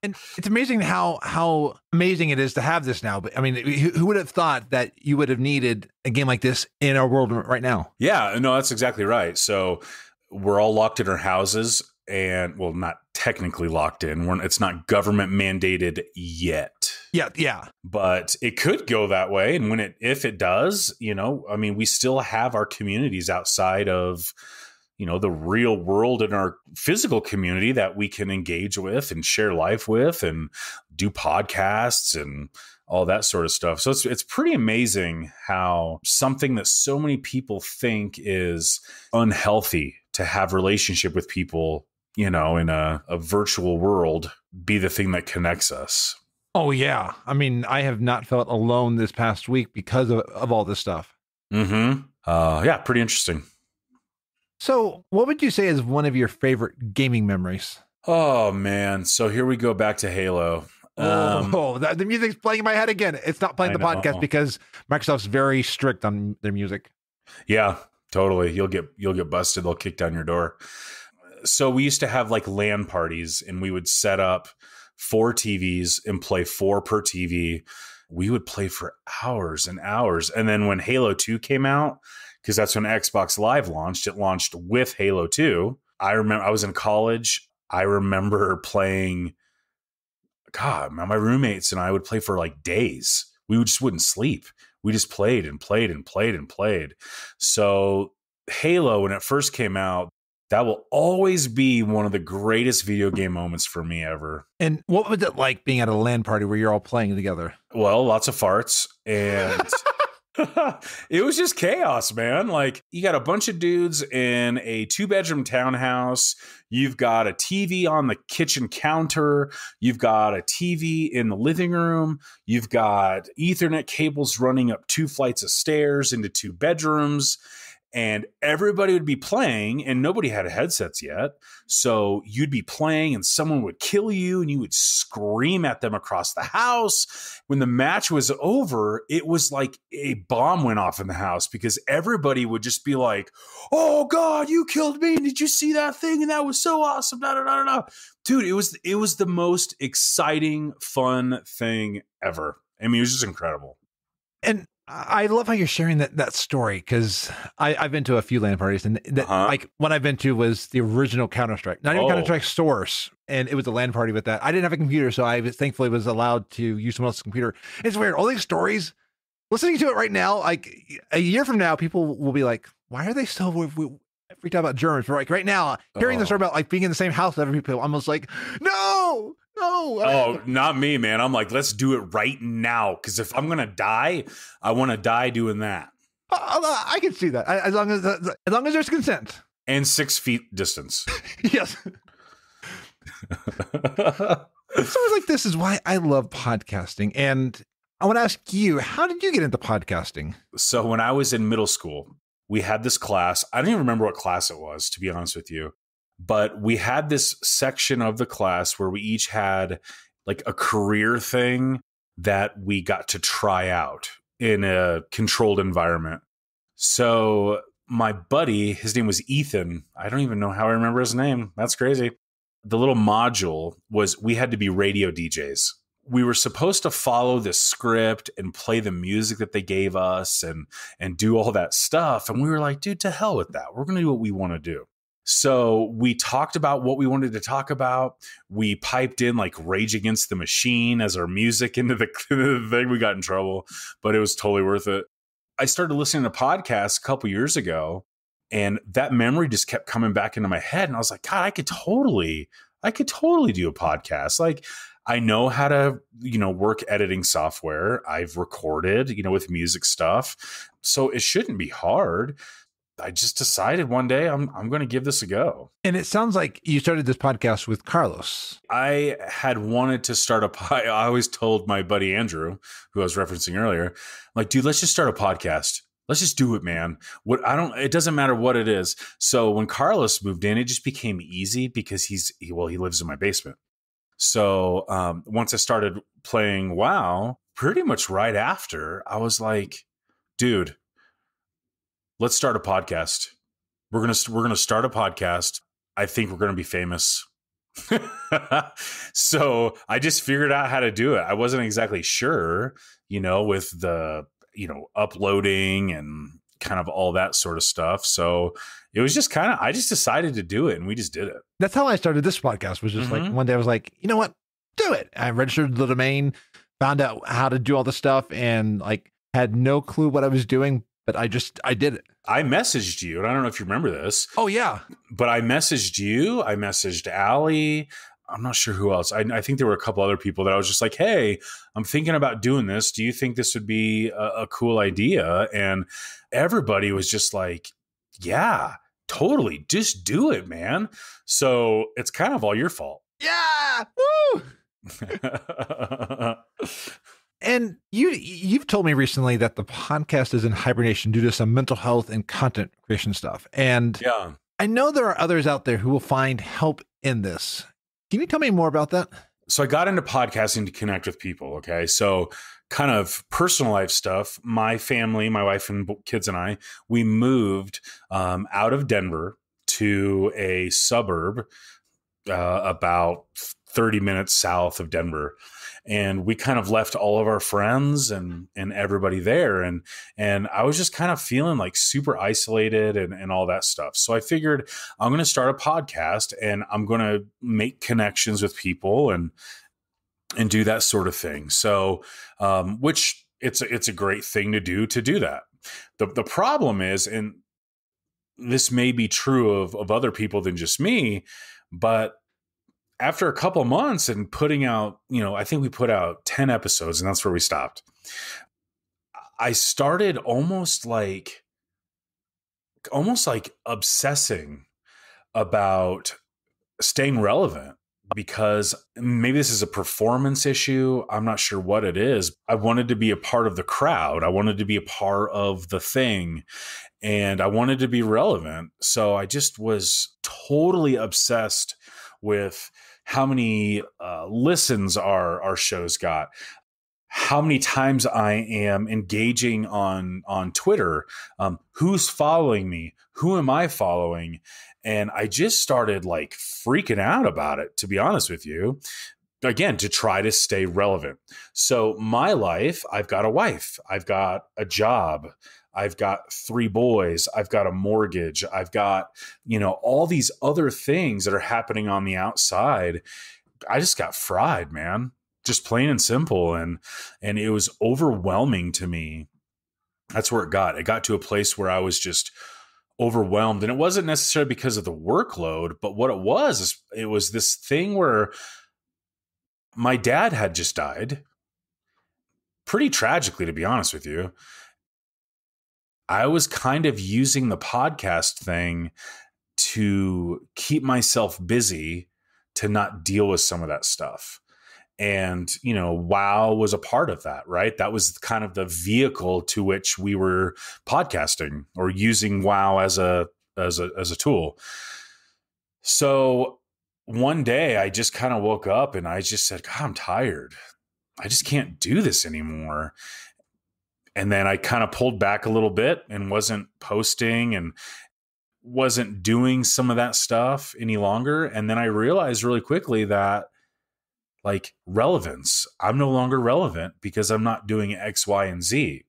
Speaker 5: And it's amazing how amazing it is to have this now. But I mean, who would have thought that you would have needed a game like this in our world right now?
Speaker 6: Yeah, no, that's exactly right. So we're all locked in our houses and, well, not technically locked in. It's not government mandated yet.
Speaker 5: Yeah.
Speaker 6: But it could go that way. And if it does, I mean, we still have our communities outside of, the real world in our physical community that we can engage with and share life with and do podcasts and all that sort of stuff. So it's pretty amazing how something that so many people think is unhealthy to have relationship with people, in a virtual world be the thing that connects us.
Speaker 5: Oh, yeah. I mean, I have not felt alone this past week because of all this stuff.
Speaker 6: Mm-hmm. Yeah, pretty interesting.
Speaker 5: So what would you say is one of your favorite gaming memories?
Speaker 6: Oh, man. So here we go back to Halo.
Speaker 5: The music's playing in my head again. It's not playing the podcast because Microsoft's very strict on their music.
Speaker 6: Yeah, totally. You'll get busted. They'll kick down your door. So we used to have like LAN parties and we would set up 4 TVs and play 4 per TV. We would play for hours and hours. And then when Halo 2 came out, because that's when Xbox Live launched, it launched with Halo 2. I remember I was in college. I remember playing, God, my roommates and I would play for like days. We just wouldn't sleep. We just played and played and played and played. So Halo, when it first came out, that will always be one of the greatest video game moments for me ever.
Speaker 5: And what was it like being at a LAN party where you're all playing together?
Speaker 6: Well, lots of farts and it was just chaos, man. Like you got a bunch of dudes in a 2-bedroom townhouse. You've got a TV on the kitchen counter. You've got a TV in the living room. You've got Ethernet cables running up 2 flights of stairs into 2 bedrooms. And everybody would be playing and nobody had headsets yet. So you'd be playing and someone would kill you and you would scream at them across the house. When the match was over, it was like a bomb went off in the house because everybody would just be like, oh God, you killed me. Did you see that thing? And that was so awesome. Da, da, da, da. Dude, it was the most exciting, fun thing ever. I mean, it was just incredible.
Speaker 5: And I love how you're sharing that story because I've been to a few LAN parties and like one I've been to was the original Counter-Strike, not even Counter-Strike Source. And it was a LAN party with that. I didn't have a computer, so I thankfully was allowed to use someone else's computer. It's weird. All these stories, listening to it right now, like a year from now, people will be like, why are they so freaked out about Germans? But like right now, hearing the story about like being in the same house with other people, I'm almost like, no.
Speaker 6: Oh, not me, man. I'm like, let's do it right now. Because if I'm going to die, I want to die doing that.
Speaker 5: I can see that. As long as there's consent.
Speaker 6: And 6 feet distance.
Speaker 5: Yes. Stories like this is why I love podcasting. And I want to ask you, how did you get into podcasting?
Speaker 6: So when I was in middle school, we had this class. I don't even remember what class it was, to be honest with you. But we had this section of the class where we each had like a career thing that we got to try out in a controlled environment. So my buddy, his name was Ethan. I don't even know how I remember his name. That's crazy. The little module was we had to be radio DJs. We were supposed to follow the script and play the music that they gave us and do all that stuff. And we were like, dude, to hell with that. We're going to do what we want to do. So we talked about what we wanted to talk about. We piped in like Rage Against the Machine as our music into the thing. We got in trouble, but it was totally worth it. I started listening to podcasts a couple years ago, and that memory just kept coming back into my head. And I was like, God, I could totally do a podcast. Like I know how to, work editing software. I've recorded, with music stuff. So it shouldn't be hard. I just decided one day I'm going to give this a go.
Speaker 5: And it sounds like you started this podcast with Carlos.
Speaker 6: I had wanted to start I always told my buddy Andrew, who I was referencing earlier, like, dude, let's just start a podcast. Let's just do it, man. It doesn't matter what it is. So when Carlos moved in, it just became easy because he lives in my basement. So once I started playing WoW, pretty much right after, I was like, dude, let's start a podcast. We're gonna start a podcast. I think we're gonna be famous. So I just figured out how to do it. I wasn't exactly sure, with the uploading and kind of all that sort of stuff. So it was just I just decided to do it, and we just did it.
Speaker 5: That's how I started this podcast, was just like, one day I was like, you know what? Do it. I registered the domain, found out how to do all the stuff, and like had no clue what I was doing, but I did it.
Speaker 6: I messaged you, and I don't know if you remember this.
Speaker 5: Oh, yeah.
Speaker 6: But I messaged you. I messaged Allie. I'm not sure who else. I think there were a couple other people that I was just like, hey, I'm thinking about doing this. Do you think this would be a cool idea? And everybody was just like, yeah, totally. Just do it, man. So it's kind of all your fault.
Speaker 5: Yeah. Woo. And you've told me recently that the podcast is in hibernation due to some mental health and content creation stuff. And
Speaker 6: yeah,
Speaker 5: I know there are others out there who will find help in this. Can you tell me more about that?
Speaker 6: So I got into podcasting to connect with people. Okay. So kind of personal life stuff. My family, my wife and kids and I, we moved out of Denver to a suburb about 30 minutes south of Denver. And we kind of left all of our friends and everybody there. And I was just kind of feeling like super isolated and all that stuff. So I figured I'm going to start a podcast and I'm going to make connections with people and do that sort of thing. So, which it's a great thing to do that. The problem is, and this may be true of other people than just me, but after a couple months and putting out, I think we put out 10 episodes and that's where we stopped. I started almost like obsessing about staying relevant because maybe this is a performance issue. I'm not sure what it is. I wanted to be a part of the crowd. I wanted to be a part of the thing and I wanted to be relevant. So I just was totally obsessed with how many listens our shows got, how many times I am engaging on Twitter, who's following me, who am I following? And I just started like freaking out about it, to be honest with you, again, to try to stay relevant. So my life, I've got a wife, I've got a job, I've got 3 boys, I've got a mortgage, I've got, all these other things that are happening on the outside. I just got fried, man, just plain and simple. And it was overwhelming to me. That's where it got to a place where I was just overwhelmed. And it wasn't necessarily because of the workload, but what it was this thing where my dad had just died pretty tragically, to be honest with you. I was kind of using the podcast thing to keep myself busy to not deal with some of that stuff. And, WoW was a part of that, right? That was kind of the vehicle to which we were podcasting or using WoW as a tool. So one day I just kind of woke up and I just said, God, I'm tired. I just can't do this anymore. And then I kind of pulled back a little bit and wasn't posting and wasn't doing some of that stuff any longer. And then I realized really quickly that like relevance, I'm no longer relevant because I'm not doing X, Y, and Z.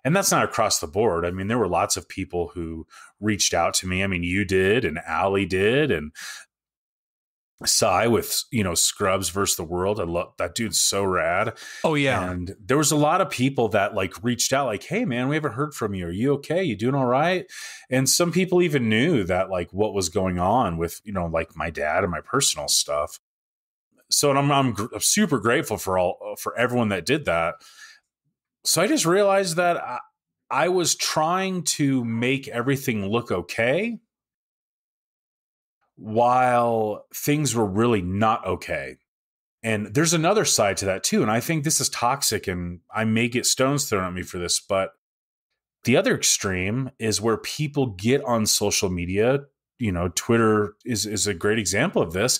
Speaker 6: And that's not across the board. I mean, there were lots of people who reached out to me. I mean, you did and Allie did and Sai with, Scrubs versus the World. I love that dude's so rad.
Speaker 5: Oh yeah.
Speaker 6: And there was a lot of people that like reached out like, hey man, we haven't heard from you. Are you okay? You doing all right? And some people even knew that like what was going on with, like my dad and my personal stuff. So I'm super grateful for everyone that did that. So I just realized that I was trying to make everything look okay while things were really not okay. And there's another side to that too. And I think this is toxic, and I may get stones thrown at me for this, but the other extreme is where people get on social media. Twitter is a great example of this.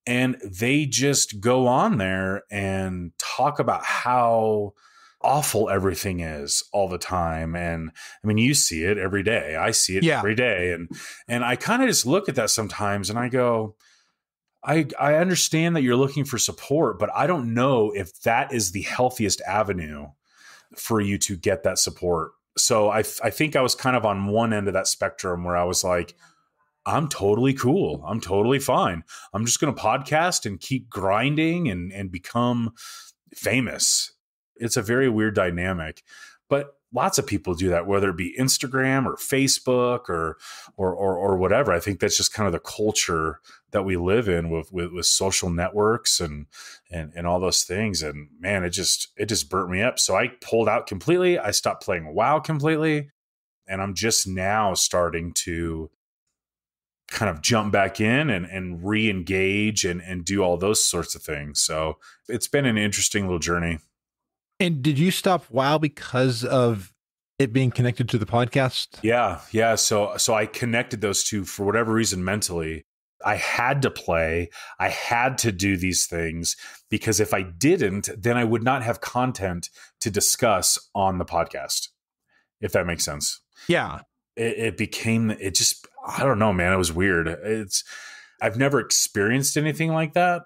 Speaker 6: And they just go on there and talk about how awful everything is all the time. And I mean, you see it every day. I see it every day. And I kind of just look at that sometimes and I go, I understand that you're looking for support, but I don't know if that is the healthiest avenue for you to get that support. So I think I was kind of on one end of that spectrum where I was like, I'm totally cool. I'm totally fine. I'm just going to podcast and keep grinding and become famous. It's a very weird dynamic, but lots of people do that, whether it be Instagram or Facebook or whatever. I think that's just kind of the culture that we live in with social networks and all those things. And man, it just burnt me up. So I pulled out completely. I stopped playing WoW completely. And I'm just now starting to kind of jump back in and re-engage and do all those sorts of things. So it's been an interesting little journey.
Speaker 5: And did you stop WoW because of it being connected to the podcast?
Speaker 6: Yeah. So I connected those two for whatever reason mentally. I had to play. I had to do these things because if I didn't, then I would not have content to discuss on the podcast, if that makes sense.
Speaker 5: Yeah.
Speaker 6: It I don't know, man. It was weird. I've never experienced anything like that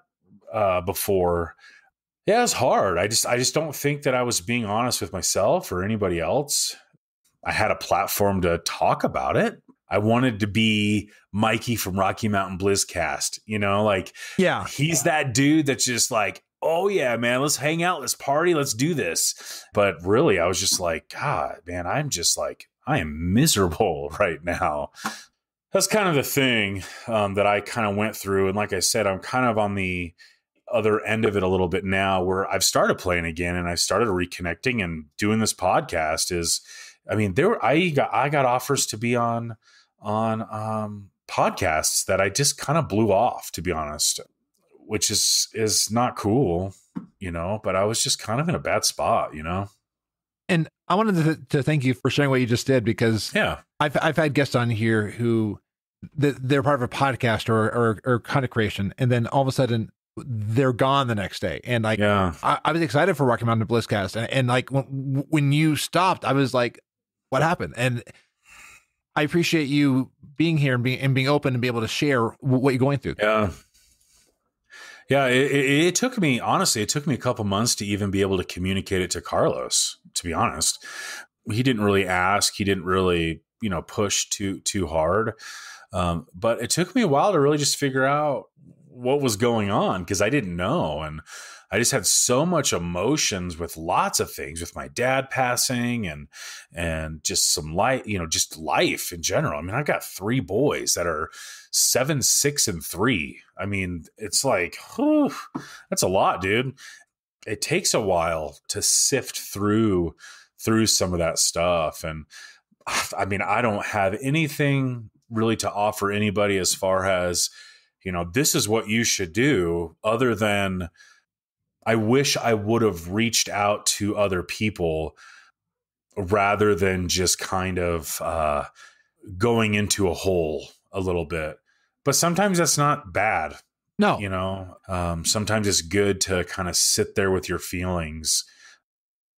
Speaker 6: before. Yeah, it's hard. I just don't think that I was being honest with myself or anybody else. I had a platform to talk about it. I wanted to be Mikey from Rocky Mountain BlizzCast,
Speaker 5: yeah,
Speaker 6: he's that dude that's just like, oh yeah, man, let's hang out, let's party, let's do this. But really, I was just like, God, man, I am miserable right now. That's kind of the thing that I kind of went through. And like I said, I'm kind of on the other end of it a little bit now where I've started playing again and I started reconnecting and doing this podcast I got offers to be on podcasts that I just kind of blew off, to be honest, which is not cool, but I was just kind of in a bad spot,
Speaker 5: And I wanted to thank you for sharing what you just did, because I've had guests on here who they're part of a podcast or content creation, and then all of a sudden they're gone the next day. And I was excited for Rocky Mountain BlizzCast, and like when you stopped, I was like, what happened? And I appreciate you being here and being open and be able to share what you're going through.
Speaker 6: Yeah. It took me a couple months to even be able to communicate it to Carlos, to be honest. He didn't really ask. He didn't really, push too hard. But it took me a while to really just figure out what was going on, because I didn't know. And I just had so much emotions with lots of things, with my dad passing and just some just life in general. I mean, I've got 3 boys that are 7, 6, and 3. I mean, it's like, whew, that's a lot, dude. It takes a while to sift through some of that stuff. And I mean, I don't have anything really to offer anybody as far as, this is what you should do, other than I wish I would have reached out to other people rather than just kind of going into a hole a little bit. But sometimes that's not bad.
Speaker 5: No.
Speaker 6: Sometimes it's good to kind of sit there with your feelings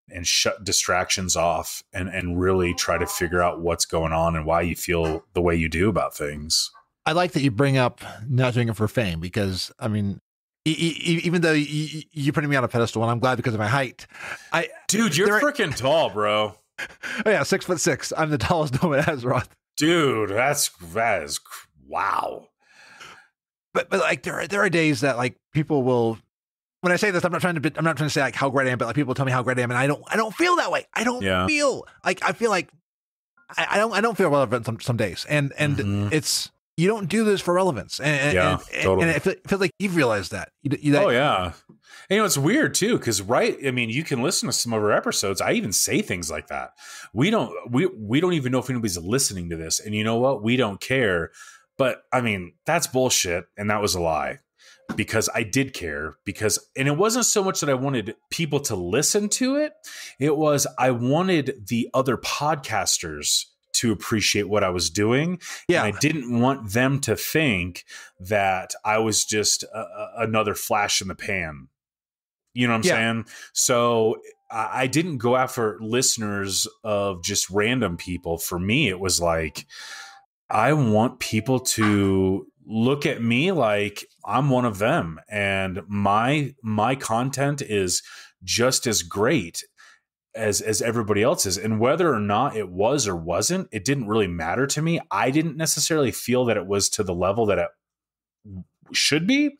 Speaker 6: and shut distractions off and really try to figure out what's going on and why you feel the way you do about things.
Speaker 5: I like that you bring up not doing it for fame, because I mean, even though you're putting me on a pedestal, and I'm glad because of my height.
Speaker 6: Dude, you're freaking tall, bro.
Speaker 5: Oh yeah, 6'6". I'm the tallest gnome in Azeroth.
Speaker 6: Dude, that is wow.
Speaker 5: But like there are days that like people will. When I say this, I'm not trying to say like how great I am, but like people tell me how great I am, and I don't feel that way. I don't feel like I feel like I don't feel relevant some days, and it's. You don't do this for relevance. And
Speaker 6: totally.
Speaker 5: And I feel like you've realized that.
Speaker 6: Oh, yeah. And, it's weird too, because I mean, you can listen to some of our episodes. I even say things like that. We don't even know if anybody's listening to this. And you know what? We don't care. But I mean, that's bullshit. And that was a lie, because I did care, and it wasn't so much that I wanted people to listen to it. It was, I wanted the other podcasters to appreciate what I was doing.
Speaker 5: Yeah.
Speaker 6: And I didn't want them to think that I was just another flash in the pan. You know what I'm saying? So I didn't go after listeners of just random people. For me, it was like, I want people to look at me like I'm one of them, and my content is just as great as everybody else's. And whether or not it was or wasn't, it didn't really matter to me. I didn't necessarily feel that it was to the level that it should be.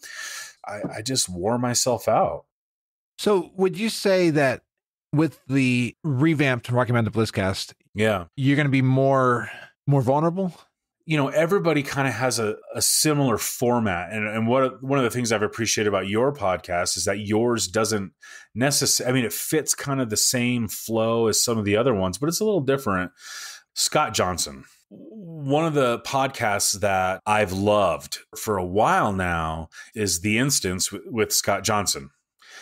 Speaker 6: I just wore myself out.
Speaker 5: So would you say that with the revamped Rocky Mtn BlizzCast, you're going to be more vulnerable?
Speaker 6: Everybody kind of has a similar format. And one of the things I've appreciated about your podcast is that yours doesn't necessarily, I mean, it fits kind of the same flow as some of the other ones, but it's a little different. Scott Johnson, one of the podcasts that I've loved for a while now is The Instance with Scott Johnson.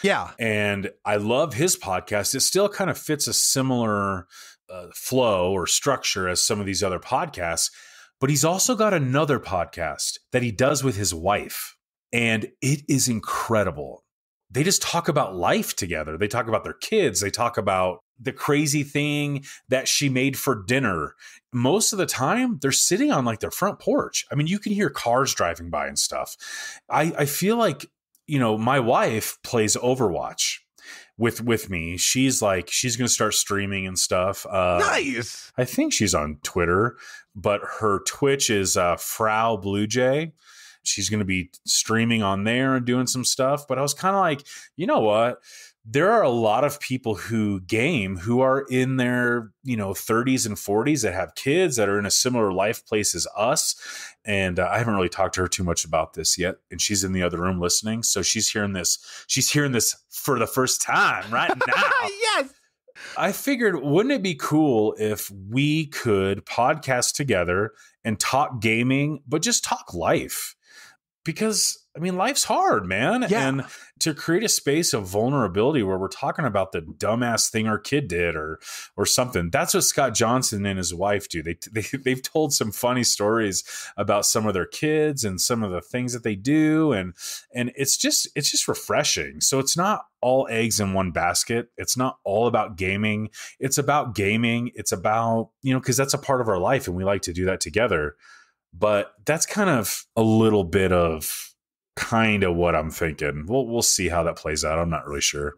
Speaker 5: Yeah.
Speaker 6: And I love his podcast. It still kind of fits a similar flow or structure as some of these other podcasts. But he's also got another podcast that he does with his wife, and it is incredible. They just talk about life together. They talk about their kids. They talk about the crazy thing that she made for dinner. Most of the time, they're sitting on like their front porch. I mean, you can hear cars driving by and stuff. I feel like, my wife plays Overwatch with me. She's going to start streaming and stuff.
Speaker 5: Nice.
Speaker 6: I think she's on Twitter, but her Twitch is Frau Blue Jay. She's going to be streaming on there and doing some stuff. But I was kind of like, you know what? There are a lot of people who game who are in their, 30s and 40s that have kids that are in a similar life place as us. And I haven't really talked to her too much about this yet. And she's in the other room listening. So she's hearing this for the first time right now.
Speaker 5: Yes.
Speaker 6: I figured, wouldn't it be cool if we could podcast together and talk gaming, but just talk life? Because, I mean, life's hard, man.
Speaker 5: Yeah.
Speaker 6: And to create a space of vulnerability where we're talking about the dumbass thing our kid did or something. That's what Scott Johnson and his wife do. They've told some funny stories about some of their kids and some of the things that they do. And it's just refreshing. So it's not all eggs in one basket. It's not all about gaming. It's about gaming. It's about, because that's a part of our life and we like to do that together. But that's kind of a little bit of kind of what I'm thinking. We'll see how that plays out. I'm not really sure.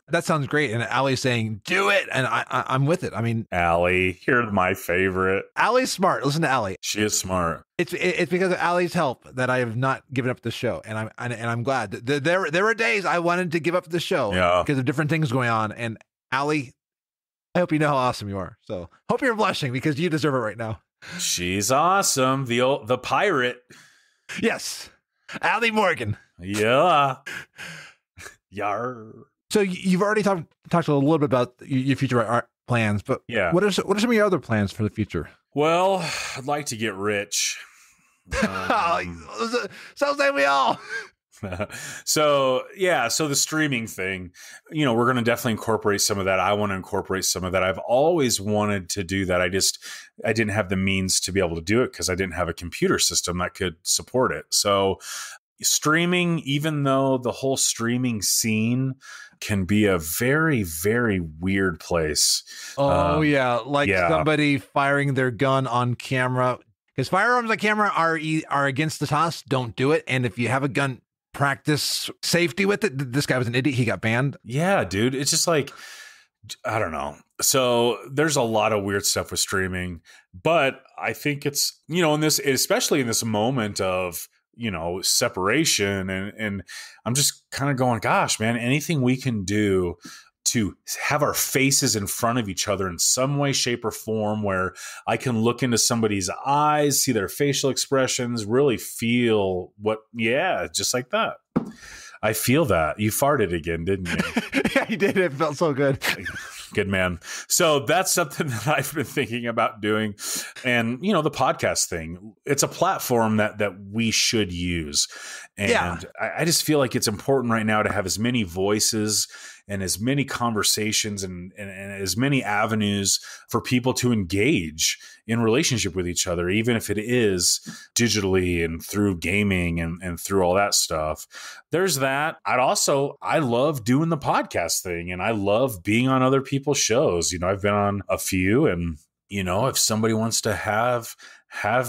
Speaker 5: That sounds great. And Allie's saying, do it. And I'm with it. I mean,
Speaker 6: Allie, you're my favorite.
Speaker 5: Allie's smart. Listen to Allie.
Speaker 6: She is smart.
Speaker 5: It's because of Allie's help that I have not given up the show. And I'm glad. There were days I wanted to give up the show because of different things going on. And Allie, I hope you know how awesome you are. So hope you're blushing because you deserve it right now.
Speaker 6: She's awesome. The pirate.
Speaker 5: Yes. Allie Morgan.
Speaker 6: Yeah. Yar.
Speaker 5: So you've already talked a little bit about your future art plans, but what are some of your other plans for the future?
Speaker 6: Well, I'd like to get rich.
Speaker 5: Sounds like we all.
Speaker 6: So the streaming thing, we're going to definitely incorporate some of that. I want to incorporate some of that. I've always wanted to do that. I didn't have the means to be able to do it because I didn't have a computer system that could support it. So streaming, even though the whole streaming scene can be a very, very weird place.
Speaker 5: Somebody firing their gun on camera, because firearms on camera are against the toss. Don't do it. And if you have a gun, practice safety with it. This guy was an idiot. He got banned.
Speaker 6: Yeah, dude. It's just like, I don't know. So there's a lot of weird stuff with streaming, but I think it's, especially in this moment of, separation and I'm just kind of going, gosh, man, anything we can do to have our faces in front of each other in some way, shape, or form where I can look into somebody's eyes, see their facial expressions, really feel just like that. I feel that. You farted again, didn't you?
Speaker 5: Yeah, he did. It felt so good.
Speaker 6: Good man. So that's something that I've been thinking about doing. And, the podcast thing, it's a platform that we should use. And I just feel like it's important right now to have as many voices and as many conversations and as many avenues for people to engage in relationship with each other, even if it is digitally and through gaming and through all that stuff. There's that. I love doing the podcast thing, and I love being on other people's shows. I've been on a few, and if somebody wants to have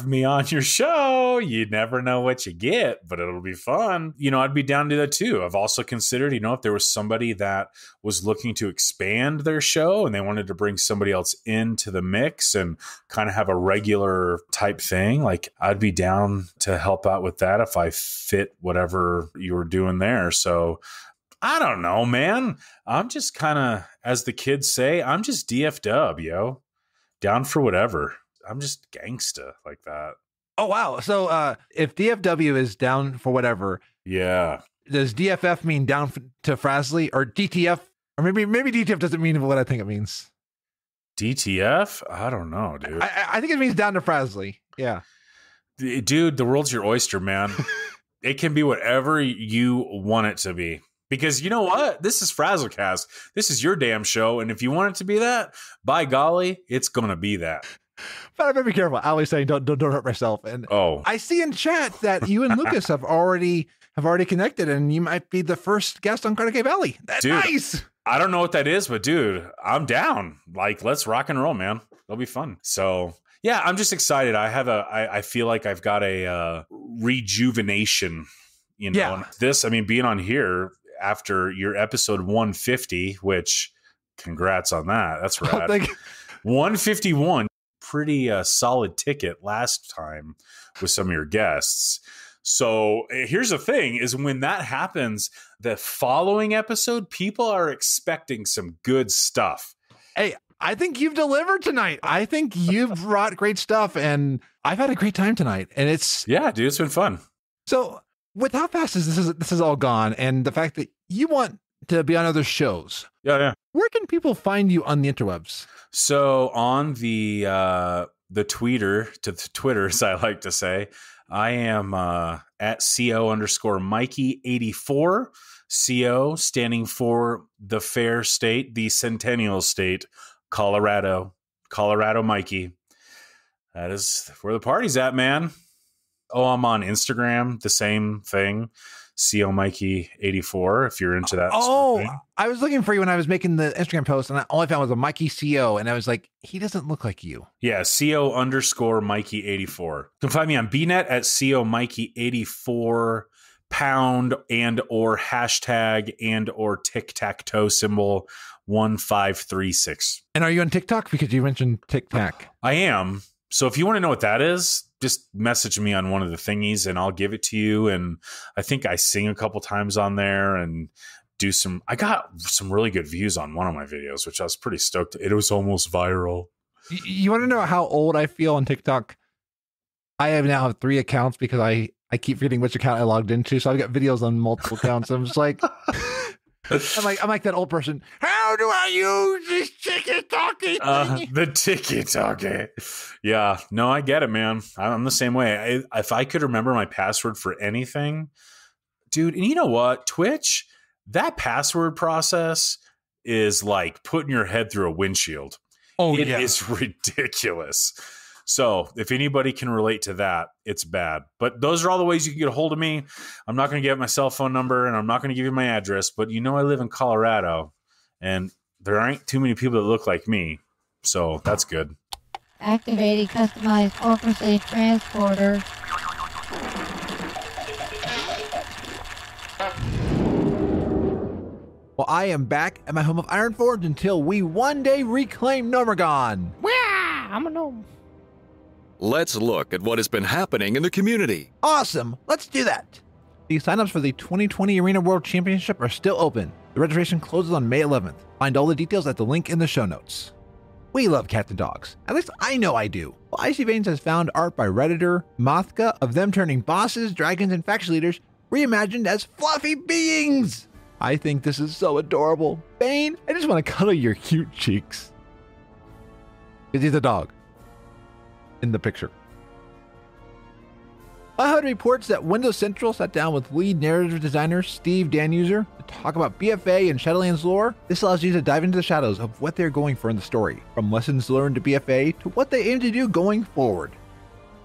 Speaker 6: me on your show, you never know what you get, but it'll be fun. I'd be down to that too. I've also considered, if there was somebody that was looking to expand their show and they wanted to bring somebody else into the mix and kind of have a regular type thing, like I'd be down to help out with that if I fit whatever you were doing there. So I don't know, man. I'm just kind of, as the kids say, I'm just DFW, yo. Down for whatever. I'm just gangsta like that.
Speaker 5: Oh, wow. So if DFW is down for whatever.
Speaker 6: Yeah.
Speaker 5: Does DFF mean down to Frazley, or DTF? Or maybe DTF doesn't mean what I think it means.
Speaker 6: DTF? I don't know, dude.
Speaker 5: I think it means down to Frazley. Yeah.
Speaker 6: Dude, the world's your oyster, man. It can be whatever you want it to be. Because you know what? This is FrazlCast. This is your damn show. And if you want it to be that, by golly, it's going to be that.
Speaker 5: But I better be careful. I always say don't hurt myself. And I see in chat that you and Lucas have already connected, and you might be the first guest on Carnegie Valley. That's nice.
Speaker 6: I don't know what that is, but dude, I'm down. Like, let's rock and roll, man. It'll be fun. So yeah, I'm just excited. I feel like I've got a rejuvenation, And this, being on here after your episode 150, which congrats on that. That's rad. 151. Pretty solid ticket last time with some of your guests. So here's the thing is when that happens, the following episode, people are expecting some good stuff.
Speaker 5: Hey, I think you've delivered tonight. I think you've brought great stuff, and I've had a great time tonight. And it's
Speaker 6: dude, it's been fun.
Speaker 5: So with how fast this is all gone, and the fact that you want to be on other shows.
Speaker 6: Yeah.
Speaker 5: Where can people find you on the interwebs?
Speaker 6: So on the Twitter, as I like to say, I am at CO_Mikey84. CO standing for the fair state, the Centennial State, Colorado Mikey. That is where the party's at, man. Oh, I'm on Instagram, the same thing. CO Mikey 84 if you're into that.
Speaker 5: Oh, I was looking for you when I was making the Instagram post, and all I found was a Mikey CO, and I was like, he doesn't look like you.
Speaker 6: Yeah, CO_Mikey 84. You can find me on BNet at CO Mikey 84 pound and or hashtag and or tic-tac-toe symbol 1536.
Speaker 5: And are you on TikTok? Because you mentioned TikTok.
Speaker 6: I am. So if you want to know what that is, just message me on one of the thingies and I'll give it to you. And I think I sing a couple times on there and I got some really good views on one of my videos, which I was pretty stoked. It was almost viral.
Speaker 5: You want to know how old I feel on TikTok? I now have 3 accounts because I keep forgetting which account I logged into. So I've got videos on multiple accounts. I'm just like, I'm like that old person. How do I use this tiki-talkie thing?
Speaker 6: The tiki-talkie. Yeah, no, I get it, man. I'm the same way. If I could remember my password for anything, dude, and you know what? Twitch, that password process is like putting your head through a windshield.
Speaker 5: Oh,
Speaker 6: it is ridiculous. So if anybody can relate to that, it's bad. But those are all the ways you can get a hold of me. I'm not going to give my cell phone number and I'm not going to give you my address, but I live in Colorado and there aren't too many people that look like me. So that's good.
Speaker 3: Activating customized orchestrated transporter.
Speaker 5: Well, I am back at my home of Ironforge until we one day reclaim Gnomergon.
Speaker 9: Wow, I'm a gnome.
Speaker 10: Let's look at what has been happening in the community.
Speaker 5: Awesome. Let's do that. The signups for the 2020 Arena World Championship are still open. The registration closes on May 11th. Find all the details at the link in the show notes. We love cats and dogs. At least I know I do. Well, Icy Veins has found art by Redditor Mothka of them turning bosses, dragons, and faction leaders reimagined as fluffy beings. I think this is so adorable. Bane, I just want to cuddle your cute cheeks. Is he the dog in the picture? I heard reports that Windows Central sat down with lead narrative designer Steve Danuser to talk about BFA and Shadowlands lore. This allows you to dive into the shadows of what they're going for in the story, from lessons learned to BFA to what they aim to do going forward.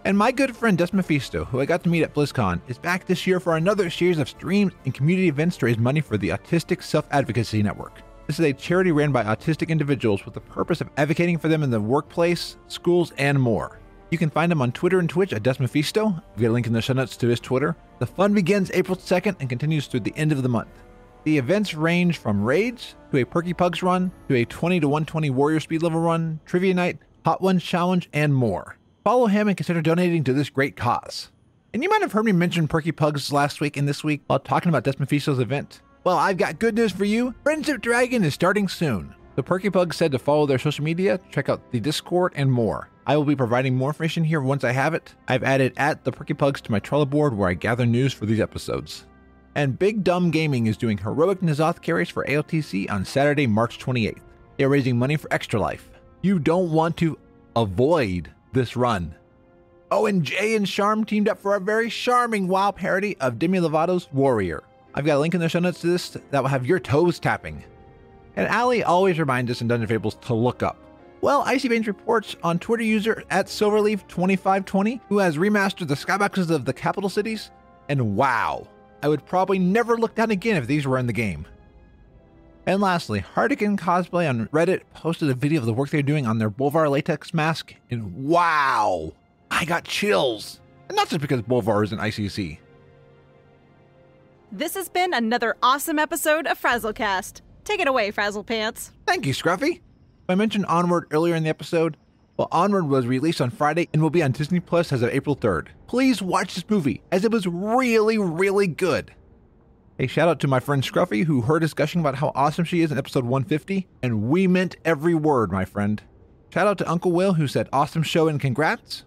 Speaker 5: And my good friend Des Mephisto, who I got to meet at BlizzCon, is back this year for another series of streams and community events to raise money for the Autistic Self-Advocacy Network. This is a charity ran by autistic individuals with the purpose of advocating for them in the workplace, schools, and more. You can find him on Twitter and Twitch at Des Mephisto. I've got a link in the show notes to his Twitter. The fun begins April 2nd and continues through the end of the month. The events range from raids, to a Perky Pugs run, to a 20 to 120 warrior speed level run, trivia night, Hot Ones challenge, and more. Follow him and consider donating to this great cause. And you might have heard me mention Perky Pugs last week and this week while talking about Des Mephisto's event. Well, I've got good news for you. Friendship Dragon is starting soon. The Perky Pugs said to follow their social media, check out the Discord, and more. I will be providing more information here once I have it. I've added @the Perky Pugs to my Trello board where I gather news for these episodes. And Big Dumb Gaming is doing heroic N'Zoth carries for AOTC on Saturday, March 28th. They're raising money for Extra Life. You don't want to avoid this run. Oh, and Jay and Charm teamed up for a very charming WoW parody of Demi Lovato's Warrior. I've got a link in the show notes to this that will have your toes tapping. And Allie always reminds us in Dungeon Fables to look up. Well, Icy Veins reports on Twitter user @Silverleaf2520, who has remastered the skyboxes of the capital cities, and wow, I would probably never look down again if these were in the game. And lastly, Hardigan Cosplay on Reddit posted a video of the work they're doing on their Bolvar latex mask, and wow, I got chills. And not just because Bolvar is an ICC.
Speaker 9: This has been another awesome episode of FrazlCast. Take it away, Frazzlepants.
Speaker 5: Thank you, Scruffy. I mentioned Onward earlier in the episode. Well, Onward was released on Friday and will be on Disney Plus as of April 3rd. Please watch this movie, as it was really, really good. A shout out to my friend Scruffy, who heard us gushing about how awesome she is in episode 150, and we meant every word, my friend. Shout out to Uncle Will, who said awesome show and congrats.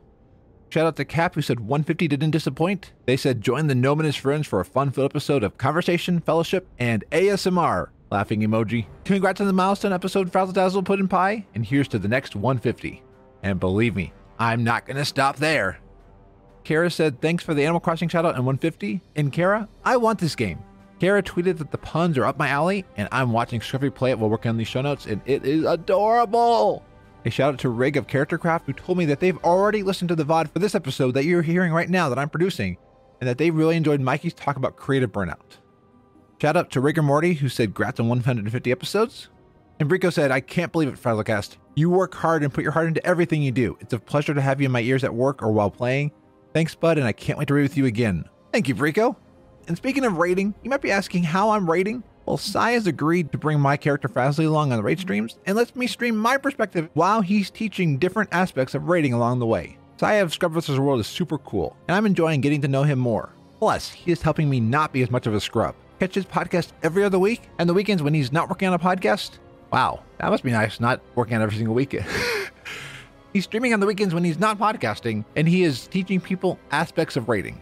Speaker 5: Shout out to Cap, who said 150 didn't disappoint. They said join the Gnome and his friends for a fun-filled episode of conversation, fellowship, and ASMR. Laughing emoji. Congrats on the milestone episode, Frazzle Put in Pie, and here's to the next 150. And believe me, I'm not gonna stop there. Kara said thanks for the Animal Crossing shoutout in 150. And Kara, I want this game. Kara tweeted that the puns are up my alley, and I'm watching Scruffy play it while working on these show notes, and it is adorable. A shout out to Rig of Character Craft, who told me that they've already listened to the VOD for this episode that you're hearing right now that I'm producing, and that they really enjoyed Mikey's talk about creative burnout. Shout out to Rigor Morty, who said grats on 150 episodes. And Brico said, I can't believe it, FrazlCast. You work hard and put your heart into everything you do. It's a pleasure to have you in my ears at work or while playing. Thanks, bud, and I can't wait to raid with you again. Thank you, Brico. And speaking of raiding, you might be asking how I'm raiding. Well, Sai has agreed to bring my character Frazley along on the raid streams and lets me stream my perspective while he's teaching different aspects of raiding along the way. Sai of Scrub vs. World is super cool, and I'm enjoying getting to know him more. Plus, he is helping me not be as much of a scrub. Catch his podcast every other week, and the weekends when he's not working on a podcast. Wow, that must be nice, not working on every single weekend. He's streaming on the weekends when he's not podcasting, and he is teaching people aspects of raiding.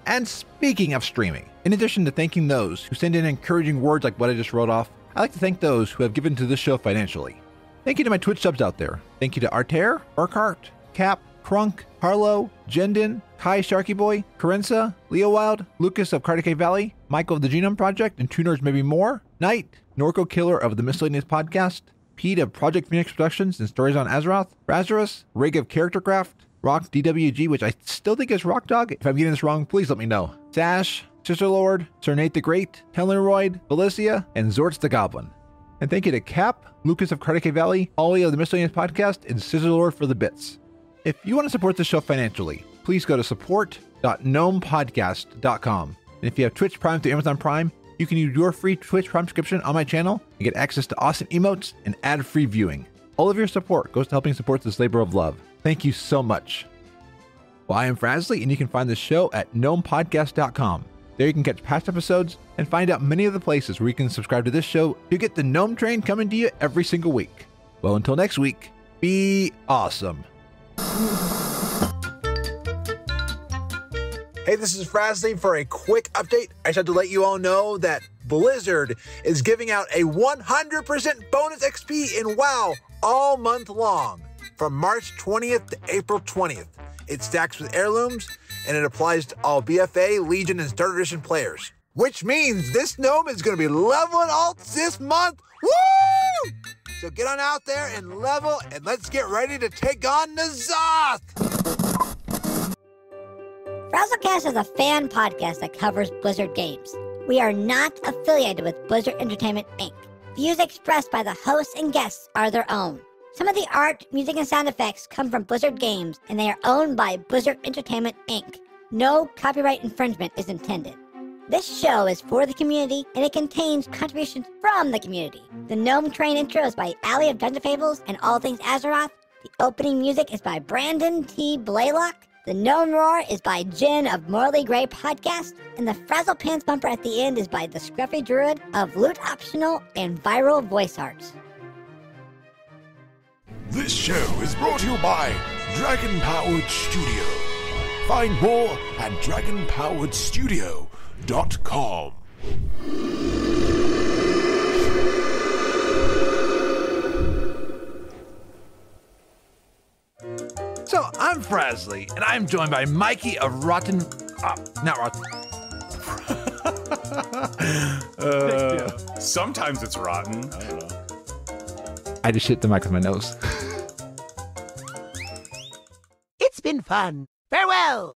Speaker 5: And speaking of streaming, in addition to thanking those who send in encouraging words like what I just wrote off, I'd like to thank those who have given to this show financially. Thank you to my Twitch subs out there. Thank you to Arter, Burkhart, Cap, Crunk, Harlow, Jendin, Kai Sharky Boy, Carenza, Leo Wild, Lucas of Cardiac Valley, Michael of the Genome Project, and Tuners Maybe More, Knight, Norco Killer of the Miscellaneous Podcast, Pete of Project Phoenix Productions and Stories on Azeroth, Razarus, Rig of Charactercraft, Rock DWG, which I still think is Rock Dog. If I'm getting this wrong, please let me know. Sash, Sister Lord, Sir Nate the Great, Telleroyd, Felicia, and Zortz the Goblin. And thank you to Cap, Lucas of Cardiac Valley, Ollie of the Miscellaneous Podcast, and Sister Lord for the bits. If you want to support the show financially, please go to support.gnomepodcast.com. And if you have Twitch Prime through Amazon Prime, you can use your free Twitch Prime subscription on my channel and get access to awesome emotes and ad-free viewing. All of your support goes to helping support this labor of love. Thank you so much. Well, I am Frazley, and you can find the show at gnomepodcast.com. There you can catch past episodes and find out many of the places where you can subscribe to this show to get the Gnome Train coming to you every single week. Well, until next week, be awesome.
Speaker 11: Hey, this is Frazley for a quick update. I just had to let you all know that Blizzard is giving out a 100% bonus XP in WoW all month long from March 20th to April 20th. It stacks with heirlooms, and it applies to all BFA, Legion, and Starter Edition players. Which means this gnome is going to be leveling alts this month. Woo! So get on out there and level, and let's get ready to take on Azeroth!
Speaker 12: FrazlCast is a fan podcast that covers Blizzard games. We are not affiliated with Blizzard Entertainment, Inc. Views expressed by the hosts and guests are their own. Some of the art, music, and sound effects come from Blizzard Games, and they are owned by Blizzard Entertainment, Inc. No copyright infringement is intended. This show is for the community, and it contains contributions from the community. The Gnome Train Intro is by Allie of Dungeon Fables and All Things Azeroth. The opening music is by Brandon T. Blaylock. The Gnome Roar is by Jen of Morally Grey Podcast, and the Frazzlepants bumper at the end is by the Scruffy Druid of Loot Optional and Viral Voice Arts.
Speaker 13: This show is brought to you by Dragon Powered Studio. Find more at dragonpoweredstudio.com.
Speaker 5: So, I'm Frazley, and I'm joined by Mikey of
Speaker 6: Sometimes it's rotten. I don't know.
Speaker 5: I just hit the mic with my nose.
Speaker 14: It's been fun. Farewell!